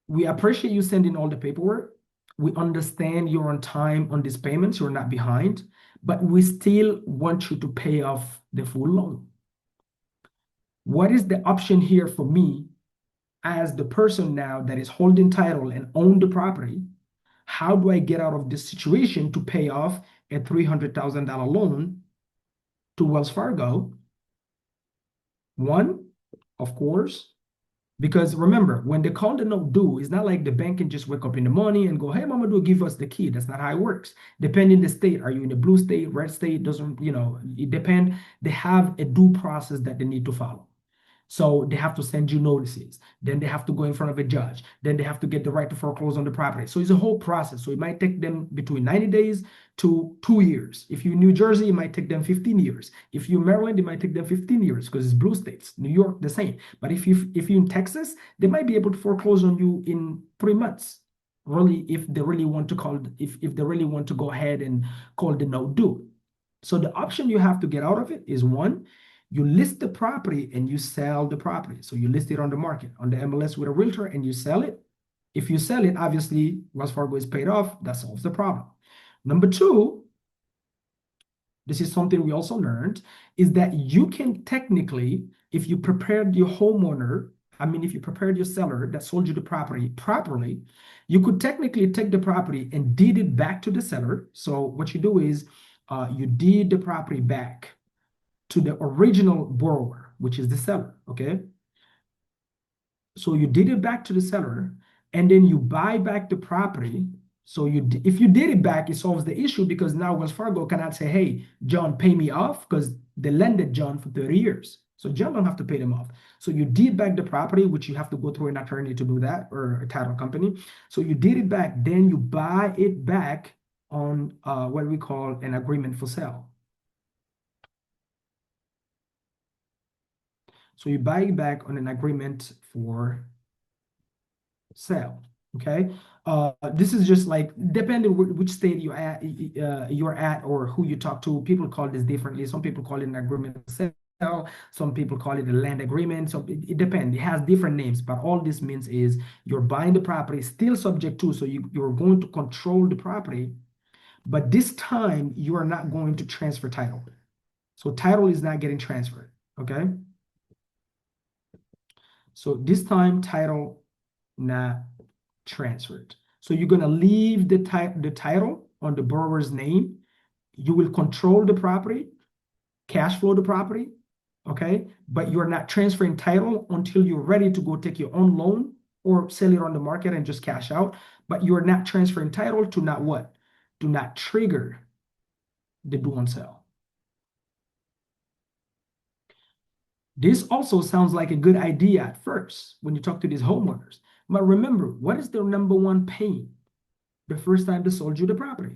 we appreciate you sending all the paperwork. We understand you're on time on these payments, you're not behind, but we still want you to pay off the full loan. What is the option here for me as the person now that is holding title and own the property? How do I get out of this situation to pay off a $300,000 loan to Wells Fargo? One, of course, because remember, when they call the note due, it's not like the bank can just wake up in the morning and go, hey, Mama, do give us the key. That's not how it works. Depending the state, are you in a blue state, red state? Doesn't, it depend. They have a due process that they need to follow. So they have to send you notices. Then they have to go in front of a judge. Then they have to get the right to foreclose on the property. So it's a whole process. So it might take them between 90 days to 2 years. If you're in New Jersey, it might take them 15 years. If you're Maryland, it might take them 15 years because it's blue states. New York, the same. But if you're in Texas, they might be able to foreclose on you in 3 months. Really, if they really want to if they really want to go ahead and call the no due. So the option you have to get out of it is one, you list the property and you sell the property. So you list it on the market, on the MLS with a realtor, and you sell it. If you sell it, obviously, Wells Fargo is paid off. That solves the problem. Number two, this is something we also learned, is that you can technically, if you prepared your homeowner, if you prepared your seller that sold you the property properly, you could technically take the property and deed it back to the seller. So what you do is you deed the property back to the original borrower, which is the seller, okay? So you did it back to the seller, and then you buy back the property. So if you did it back, it solves the issue because now Wells Fargo cannot say, hey, John, pay me off because they lended John for 30 years. So John don't have to pay them off. So you did back the property, which you have to go through an attorney to do that or a title company. So you did it back, then you buy it back on what we call an agreement for sale. So you buy it back on an agreement for sale. Okay. This is just like depending which state you're at or who you talk to. People call this differently. Some people call it an agreement for sale. Some people call it a land agreement. So it depends. It has different names, but all this means is you're buying the property, still subject to. So you're going to control the property, but this time you are not going to transfer title. So title is not getting transferred. Okay. So this time title not transferred. So you're going to leave the title on the borrower's name. You will control the property, cash flow the property, okay? But you're not transferring title until you're ready to go take your own loan or sell it on the market and just cash out. But you're not transferring title to not what? To not trigger the due on sale. This also sounds like a good idea at first when you talk to these homeowners. But remember, what is their number one pain the first time they sold you the property?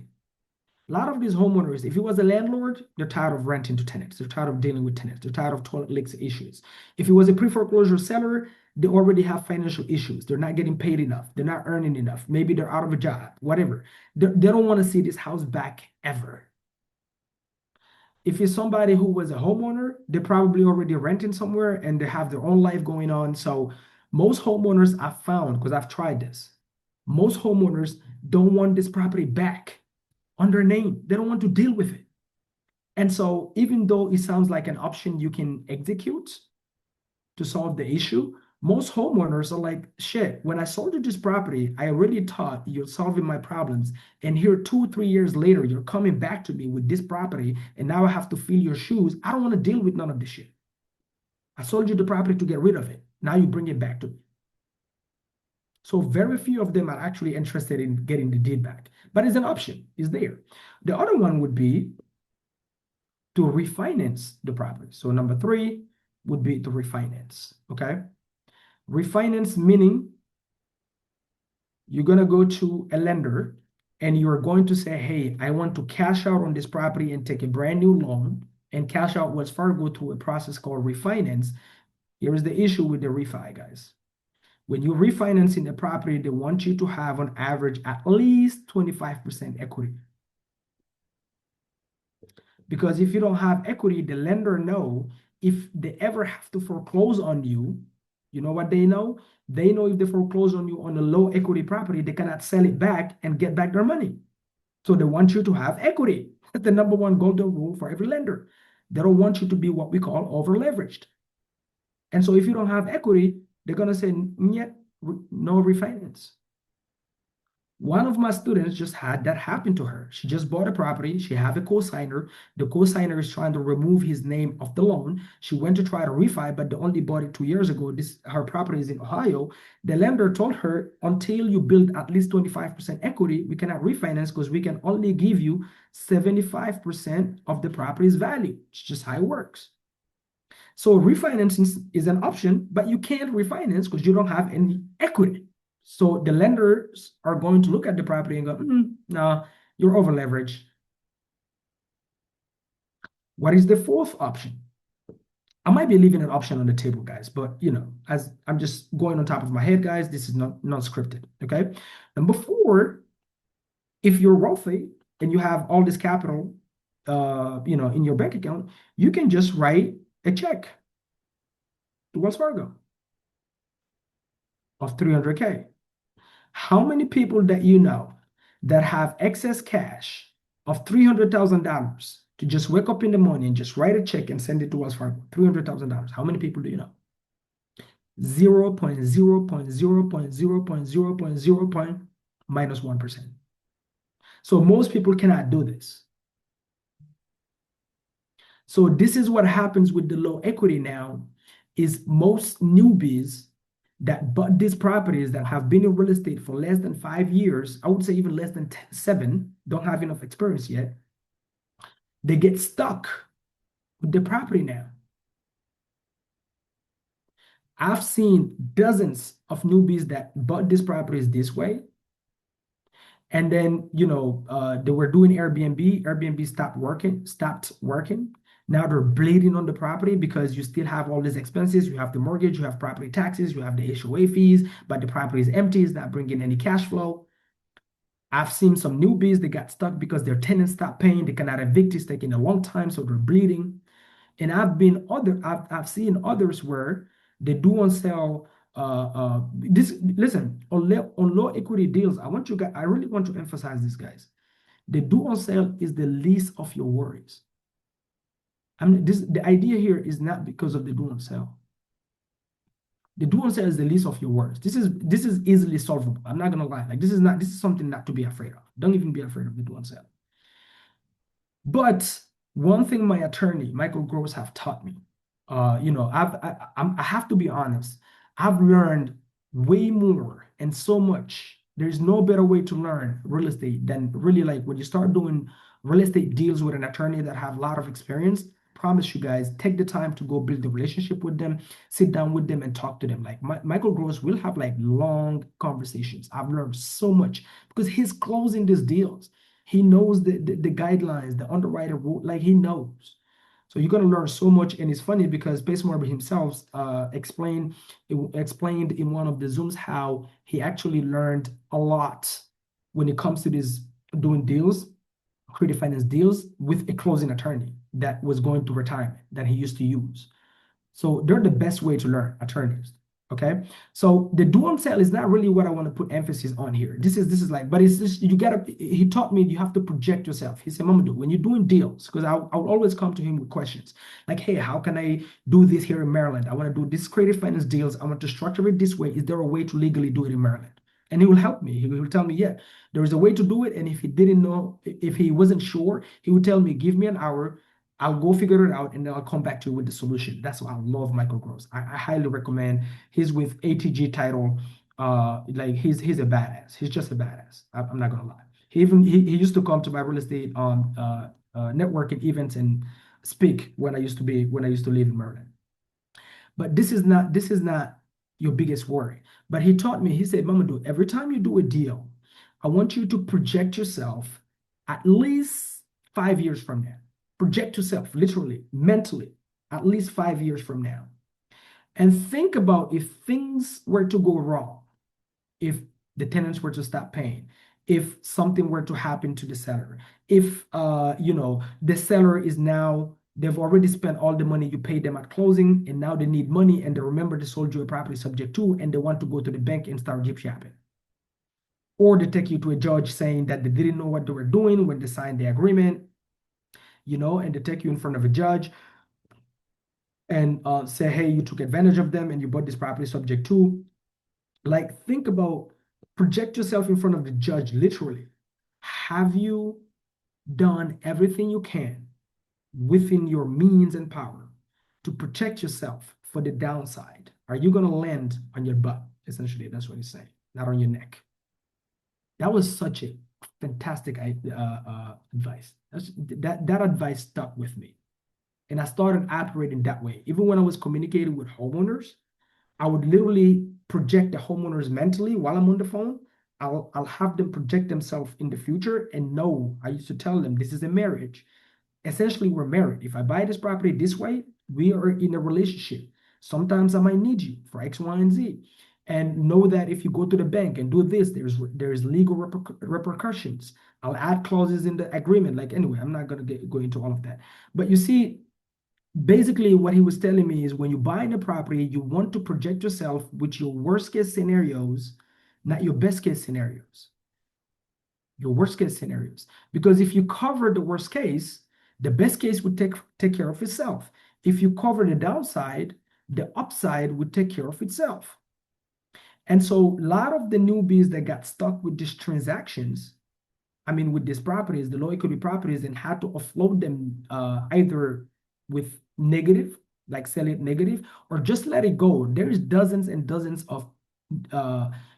A lot of these homeowners, if it was a landlord, they're tired of renting to tenants. They're tired of dealing with tenants. They're tired of toilet leaks issues. If it was a pre-foreclosure seller, they already have financial issues. They're not getting paid enough. They're not earning enough. Maybe they're out of a job, whatever. They don't want to see this house back ever. If it's somebody who was a homeowner, they're probably already renting somewhere and they have their own life going on. So most homeowners I've found, because I've tried this, most homeowners don't want this property back on their name. They don't want to deal with it. And so even though it sounds like an option you can execute to solve the issue, most homeowners are like, shit, when I sold you this property, I really thought you're solving my problems. And here 2-3 years later, you're coming back to me with this property, and now I have to fill your shoes. I don't want to deal with none of this shit. I sold you the property to get rid of it. Now you bring it back to me. So very few of them are actually interested in getting the deed back, but it's an option, it's there. The other one would be to refinance the property. So number 3 would be to refinance, okay? Refinance meaning you're gonna go to a lender and you're going to say, hey, I want to cash out on this property and take a brand new loan and cash out Wells Fargo through a process called refinance, here is the issue with the refi, guys. When you're refinancing the property, they want you to have on average at least 25% equity. Because if you don't have equity, the lender know if they ever have to foreclose on you, you know what they know? They know if they foreclose on you on a low equity property, they cannot sell it back and get back their money. So they want you to have equity. That's the number one golden rule for every lender. They don't want you to be what we call over leveraged. And so if you don't have equity, they're going to say, no refinance. One of my students just had that happen to her. She just bought a property. She have a co-signer. The co-signer is trying to remove his name off the loan. She went to try to refi, but they only bought it 2 years ago. Her property is in Ohio. The lender told her, until you build at least 25% equity, we cannot refinance because we can only give you 75% of the property's value. It's just how it works. So refinancing is an option, but you can't refinance because you don't have any equity. So the lenders are going to look at the property and go, no, you're over leveraged. What is the fourth option? I might be leaving an option on the table, guys, but as I'm just going on top of my head, guys, this is not scripted. Okay. Number four, if you're wealthy and you have all this capital, in your bank account, you can just write a check to Wells Fargo of 300K. How many people that you know that have excess cash of $300,000 to just wake up in the morning and just write a check and send it to Wells Fargo? $300,000. How many people do you know? 0.0.0.0.0.0. minus 1%. So most people cannot do this. So this is what happens with the low equity now, is most newbies that bought these properties that have been in real estate for less than 5 years, I would say even less than 7, don't have enough experience yet. They get stuck with the property now. I've seen dozens of newbies that bought these properties this way. And then, they were doing Airbnb. Airbnb stopped working. Now they're bleeding on the property because you still have all these expenses. You have the mortgage, you have property taxes, you have the HOA fees, but the property is empty, it's not bringing any cash flow. I've seen some newbies, they got stuck because their tenants stopped paying. They cannot evict, it's taking a long time, so they're bleeding. And I've seen others where they do on sell. Listen, on low equity deals, I really want to emphasize this, guys. The do on sale is the least of your worries. The idea here is not because of the do on sale. The do on sale is the least of your worries. This is easily solvable. I'm not gonna lie. Like this is something not to be afraid of. Don't even be afraid of the do on sale. But one thing my attorney, Michael Gross, have taught me, I have to be honest. I've learned way more and so much. There's no better way to learn real estate than really like when you start doing real estate deals with an attorney that have a lot of experience. Promise you guys, take the time to go build the relationship with them, sit down with them and talk to them. Like Michael Gross will have like long conversations. I've learned so much because he's closing these deals. He knows the guidelines, the underwriter rule, like he knows. So you're going to learn so much. And it's funny because Pace Morby himself explained in one of the Zooms how he actually learned a lot when it comes to this doing deals, creative finance deals with a closing attorney that was going to retirement that he used to use. So they're the best way to learn, attorneys. Okay. So the do on sale is not really what I want to put emphasis on here. This is like, but it's just, he taught me you have to project yourself. He said, Mamadou, when you're doing deals, because I would always come to him with questions like, hey, how can I do this here in Maryland? I want to do this creative finance deals. I want to structure it this way. Is there a way to legally do it in Maryland? And he will help me. He will tell me, yeah, there is a way to do it. And if he didn't know, if he wasn't sure, he would tell me, give me an hour. I'll go figure it out and then I'll come back to you with the solution. That's why I love Michael Gross. I highly recommend. He's with ATG title. Like he's a badass. He's just a badass. I'm not gonna lie. He used to come to my real estate networking events and speak when I used to live in Maryland. But this is not your biggest worry. But he taught me. He said, Mamadou, every time you do a deal, I want you to project yourself at least 5 years from now. Project yourself literally, mentally, at least 5 years from now. And think about if things were to go wrong, if the tenants were to stop paying, if something were to happen to the seller, if the seller is now, they've already spent all the money you paid them at closing, and now they need money, and they remember they sold you a property subject to, and they want to go to the bank and start gift shopping. Or they take you to a judge saying that they didn't know what they were doing when they signed the agreement, and they take you in front of a judge and say, hey, you took advantage of them and you bought this property subject to. Like, think about, project yourself in front of the judge, literally. Have you done everything you can within your means and power to protect yourself for the downside? Are you going to land on your butt? Essentially, that's what he's saying, not on your neck. That was such a fantastic advice. That advice stuck with me. And I started operating that way. Even when I was communicating with homeowners, I would literally project the homeowners mentally while I'm on the phone. I'll have them project themselves in the future and know. I used to tell them, this is a marriage. Essentially, we're married. If I buy this property this way, we are in a relationship. Sometimes I might need you for X, Y, and Z. And know that if you go to the bank and do this, there's legal repercussions. I'll add clauses in the agreement. Like, anyway, I'm not going to go into all of that. But you see, basically what he was telling me is when you buy a property, you want to project yourself with your worst case scenarios, not your best case scenarios. Your worst case scenarios. Because if you cover the worst case, the best case would take care of itself. If you cover the downside, the upside would take care of itself. And so a lot of the newbies that got stuck with these transactions, with these properties, the low equity properties, and had to offload them either with negative, like sell it negative, or just let it go. There's dozens and dozens of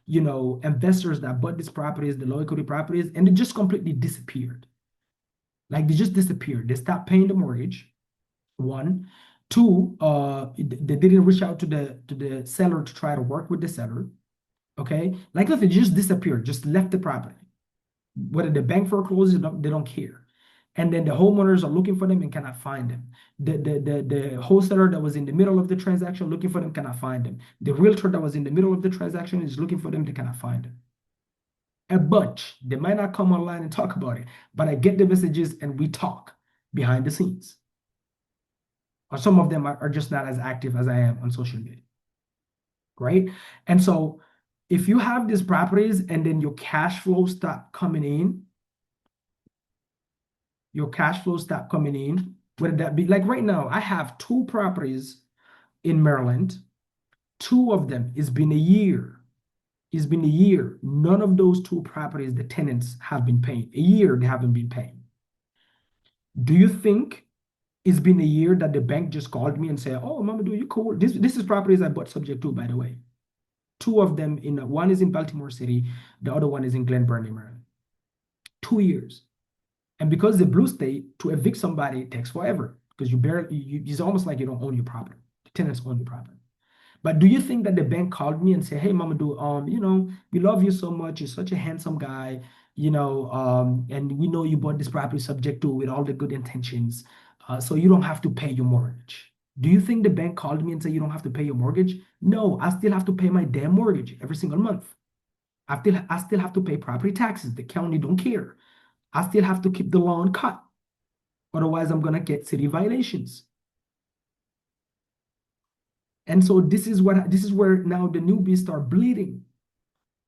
investors that bought these properties, the low equity properties, and they just completely disappeared. Like, they just disappeared. They stopped paying the mortgage. One. Two, they didn't reach out to the seller to try to work with the seller. Okay, like if they just disappeared, just left the property. Whether the bank forecloses, they don't care. And then the homeowners are looking for them and cannot find them. The wholesaler that was in the middle of the transaction looking for them cannot find them. The realtor that was in the middle of the transaction is looking for them, they cannot find them. A bunch. They might not come online and talk about it, but I get the messages and we talk behind the scenes. Or some of them are just not as active as I am on social media. Right? And so if you have these properties and then your cash flow stop coming in, whether that be, like right now, I have 2 properties in Maryland. 2 of them, it's been a year. None of those 2 properties, the tenants have been paying. A year they haven't been paying. Do you think it's been a year that the bank just called me and said, oh, Mamadou, you cool? This is properties I bought subject to, by the way. 2 of them, one is in Baltimore City, the other one is in Glen Burnie, Maryland. 2 years. And because the blue state, to evict somebody takes forever because it's almost like you don't own your property. The tenants own your property. But do you think that the bank called me and said, hey, Mamadou, we love you so much. You're such a handsome guy, and we know you bought this property subject to with all the good intentions. So you don't have to pay your mortgage. Do you think the bank called me and said you don't have to pay your mortgage? No, I still have to pay my damn mortgage every single month. I still have to pay property taxes. The county don't care. I still have to keep the lawn cut. Otherwise, I'm going to get city violations. And so this is where now the newbies start bleeding.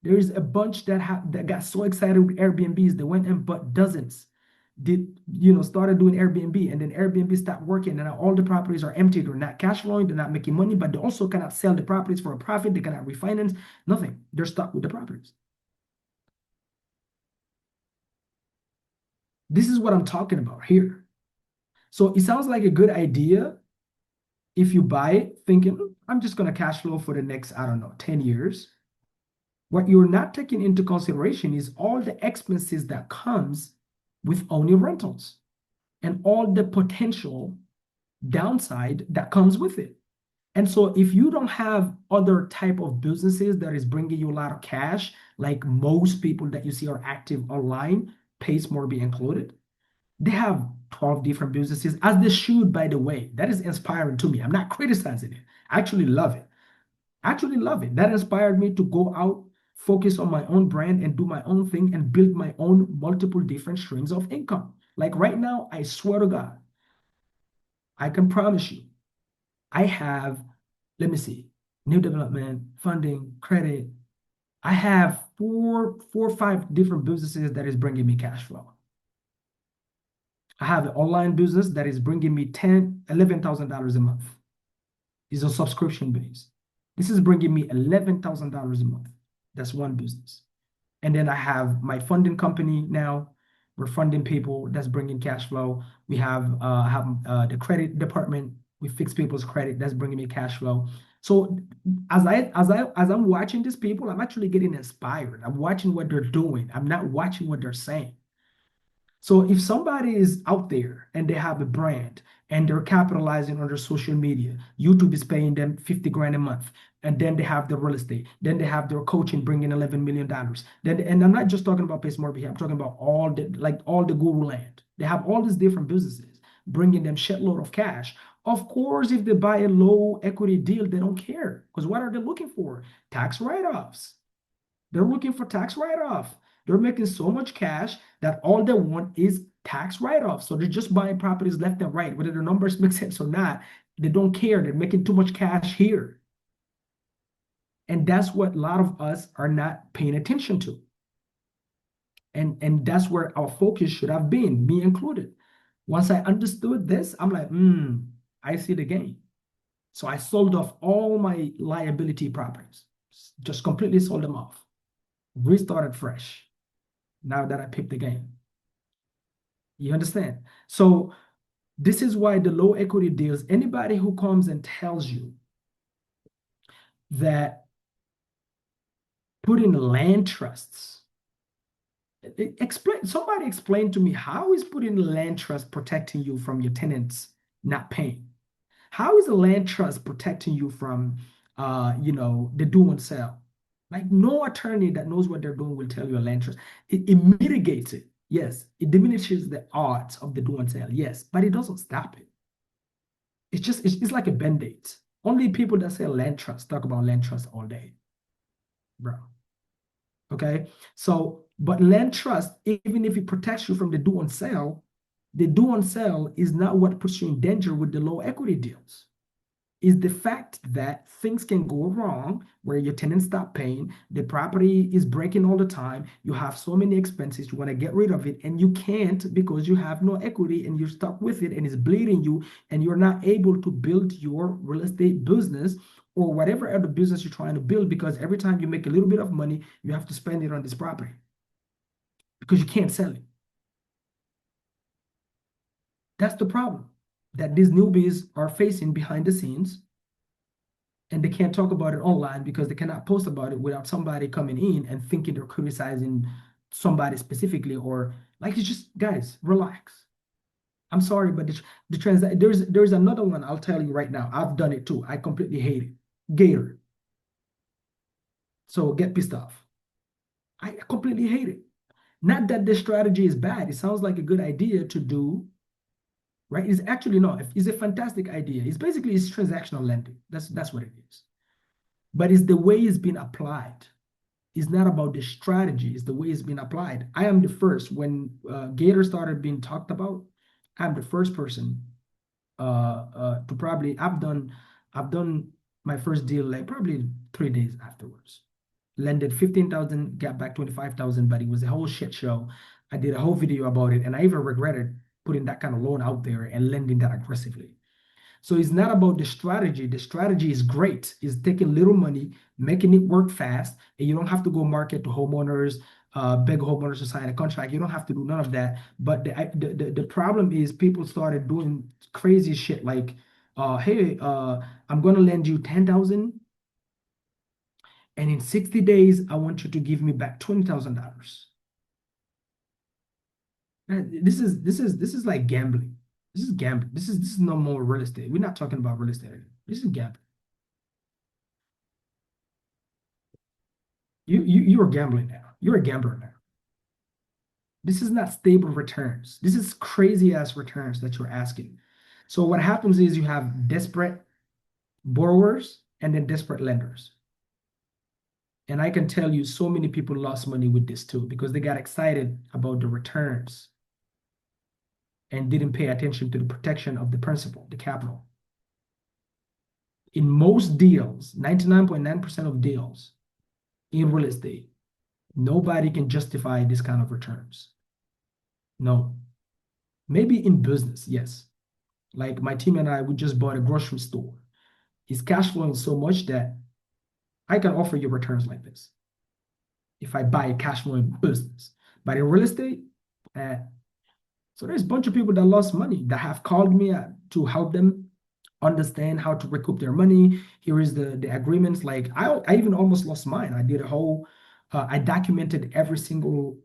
There is a bunch that got so excited with Airbnbs, they went and bought dozens. Started doing Airbnb, and then Airbnb stopped working, and now all the properties are empty. They're not cash flowing, they're not making money, but they also cannot sell the properties for a profit. They cannot refinance, nothing. They're stuck with the properties. This is what I'm talking about here. So it sounds like a good idea if you buy it thinking, I'm just going to cash flow for the next, 10 years. What you're not taking into consideration is all the expenses that comes with owning rentals and all the potential downside that comes with it. And so if you don't have other type of businesses that is bringing you a lot of cash, like most people that you see are active online, Pace more be included, they have 12 different businesses, as they should, by the way. That is inspiring to me. I'm not criticizing it. I actually love it. I actually love it. That inspired me to go out, focus on my own brand, and do my own thing and build my own multiple different streams of income. Like right now, I swear to God, I can promise you, I have, let me see, new development, funding, credit. I have four or five different businesses that is bringing me cash flow. I have an online business that is bringing me $11,000 a month. It's a subscription base. This is bringing me $11,000 a month. That's one business. And then I have my funding company now. We're funding people. That's bringing cash flow. We have the credit department. We fix people's credit. That's bringing me cash flow. So as I'm watching these people, I'm actually getting inspired. I'm watching what they're doing. I'm not watching what they're saying. So if somebody is out there and they have a brand and they're capitalizing on their social media, YouTube is paying them 50 grand a month. And then they have the real estate. Then they have their coaching bringing $11 million. Then, and I'm not just talking about Pace Morby here. I'm talking about all the guru land. They have all these different businesses bringing them shitload of cash. Of course, if they buy a low equity deal, they don't care. Because what are they looking for? Tax write-offs. They're looking for tax write-off. They're making so much cash that all they want is tax write-off. So they're just buying properties left and right, whether the numbers make sense or not. They don't care. They're making too much cash here. And that's what a lot of us are not paying attention to. And that's where our focus should have been, me included. Once I understood this, I'm like, I see the game. So I sold off all my liability properties, just completely sold them off, restarted fresh now that I picked the game. You understand? So this is why the low equity deals, anybody who comes and tells you that putting land trusts, somebody explain to me, how is putting land trust protecting you from your tenants not paying? How is a land trust protecting you from the do and sell? Like no attorney that knows what they're doing will tell you a land trust. It mitigates it. Yes, it diminishes the odds of the do and sell. Yes, but it doesn't stop it. It's like a band-aid. Only people that say land trust talk about land trust all day, bro. Okay. So, but land trust, even if it protects you from the do and sell, the do and sell is not what puts you in danger with the low equity deals. Is the fact that things can go wrong where your tenants stop paying, the property is breaking all the time, you have so many expenses, you want to get rid of it, and you can't because you have no equity and you're stuck with it and it's bleeding you, and you're not able to build your real estate business or whatever other business you're trying to build, because every time you make a little bit of money, you have to spend it on this property because you can't sell it. That's the problem that these newbies are facing behind the scenes, and they can't talk about it online because they cannot post about it without somebody coming in and thinking they're criticizing somebody specifically, or like, it's just, guys, relax. I'm sorry, but there's another one I'll tell you right now. I've done it too. I completely hate it. Gator. So get pissed off. I completely hate it. Not that the strategy is bad. It sounds like a good idea to do, right? It's actually not. It's a fantastic idea. It's transactional lending. That's what it is. But it's the way it's been applied. It's not about the strategy. It's the way it's been applied. I am the first, when Gator started being talked about, I'm the first person to probably, I've done my first deal like probably 3 days afterwards. Lended 15,000, got back 25,000, but it was a whole shit show. I did a whole video about it, and I even regretted putting that kind of loan out there and lending that aggressively. So it's not about the strategy. The strategy is great. It's taking little money, making it work fast, and you don't have to go market to homeowners, beg homeowners to sign a contract. You don't have to do none of that. But the problem is people started doing crazy shit like, hey, I'm going to lend you 10,000, and in 60 days, I want you to give me back $20,000. This is like gambling. This is gambling. This is no more real estate. We're not talking about real estate anymore. This is gambling. You're gambling now. You're a gambler now. This is not stable returns. This is crazy ass returns that you're asking. So what happens is you have desperate borrowers and then desperate lenders. And I can tell you so many people lost money with this too because they got excited about the returns and didn't pay attention to the protection of the principal, the capital. In most deals, 99.9% of deals in real estate, nobody can justify this kind of returns. No. Maybe in business, yes. Like my team and I, we just bought a grocery store. It's cash flowing so much that I can offer you returns like this if I buy a cash flowing business. But in real estate, uh, so there's a bunch of people that lost money that have called me to help them understand how to recoup their money. Here is the agreements. Like I even almost lost mine. I did a whole, I documented every single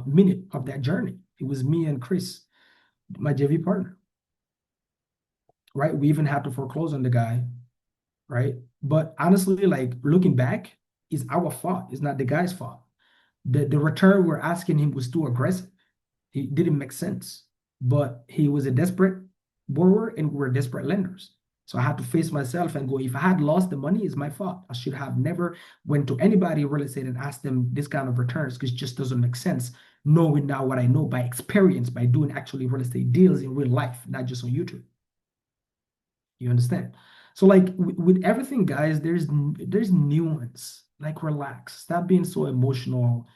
minute of that journey. It was me and Chris, my JV partner, right? We even had to foreclose on the guy, right? But honestly, like looking back, it's our fault. It's not the guy's fault. The return we're asking him was too aggressive. It didn't make sense. But he was a desperate borrower and we were desperate lenders. So I had to face myself and go, if I had lost the money, it's my fault. I should have never went to anybody in real estate and asked them this kind of returns because it just doesn't make sense. Knowing now what I know by experience, by doing actually real estate deals in real life, not just on YouTube. You understand? So like with everything, guys, there's nuance. Like relax. Stop being so emotional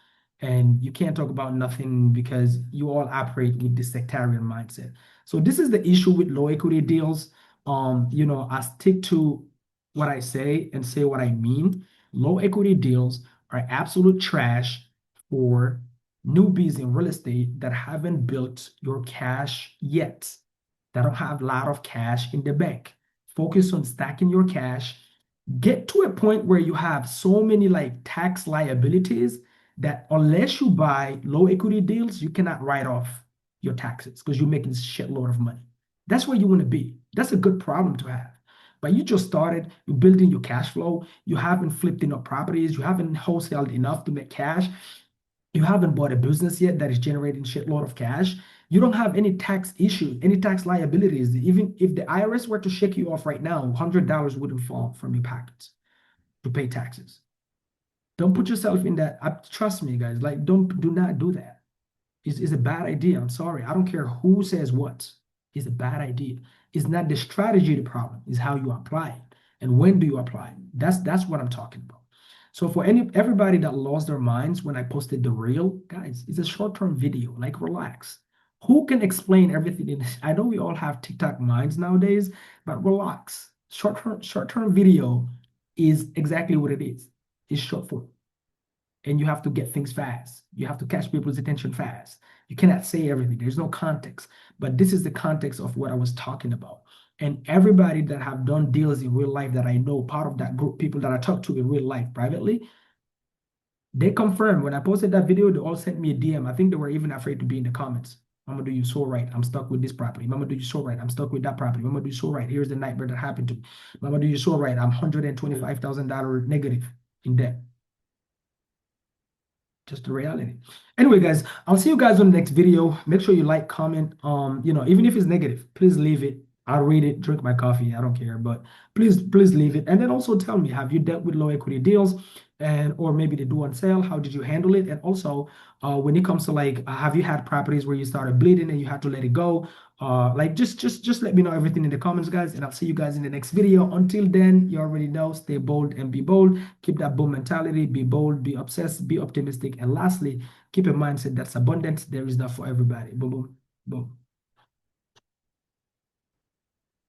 and you can't talk about nothing because you all operate with this sectarian mindset. So this is the issue with low equity deals. I stick to what I say and say what I mean. Low equity deals are absolute trash for newbies in real estate that haven't built your cash yet, that don't have a lot of cash in the bank. Focus on stacking your cash. Get to a point where you have so many like tax liabilities that unless you buy low equity deals, you cannot write off your taxes because you're making a shitload of money. That's where you want to be. That's a good problem to have. But you just started, you're building your cash flow, you haven't flipped enough properties, you haven't wholesaled enough to make cash, you haven't bought a business yet that is generating shitload of cash, you don't have any tax issues, any tax liabilities. Even if the IRS were to shake you off right now, $100 wouldn't fall from your pockets to pay taxes. Don't put yourself in that. Trust me, guys. Like, do not do that. It's a bad idea. I'm sorry. I don't care who says what. It's a bad idea. It's not the strategy the problem. It's how you apply it and when do you apply it. That's what I'm talking about. So for everybody that lost their minds when I posted the reel, guys, it's a short-term video. Like relax. Who can explain everything in this? I know we all have TikTok minds nowadays, but relax. Short-term video is exactly what it is. It's short form. And you have to get things fast. You have to catch people's attention fast. You cannot say everything. There's no context. But this is the context of what I was talking about. And everybody that have done deals in real life that I know, part of that group, people that I talk to in real life privately, they confirmed when I posted that video, they all sent me a DM. I think they were even afraid to be in the comments. Mama, do you so right? I'm stuck with this property. Mama, do you so right? I'm stuck with that property. Mama, do you so right? Here's the nightmare that happened to me. Mama, do you so right? I'm $125,000 negative in debt. Just the reality. Anyway, guys, I'll see you guys on the next video. Make sure you like, comment. Even if it's negative, please leave it. I'll read it, drink my coffee. I don't care, but please leave it. And then also tell me, have you dealt with low equity deals or maybe the do on sale? How did you handle it? And also, when it comes to like, have you had properties where you started bleeding and you had to let it go? Like just let me know everything in the comments, guys, and I'll see you guys in the next video. Until then, you already know, stay bold and be bold. Keep that bold mentality, be bold, be obsessed, be optimistic. And lastly, keep a mindset that's abundant. There is enough for everybody. Boom, boom, boom.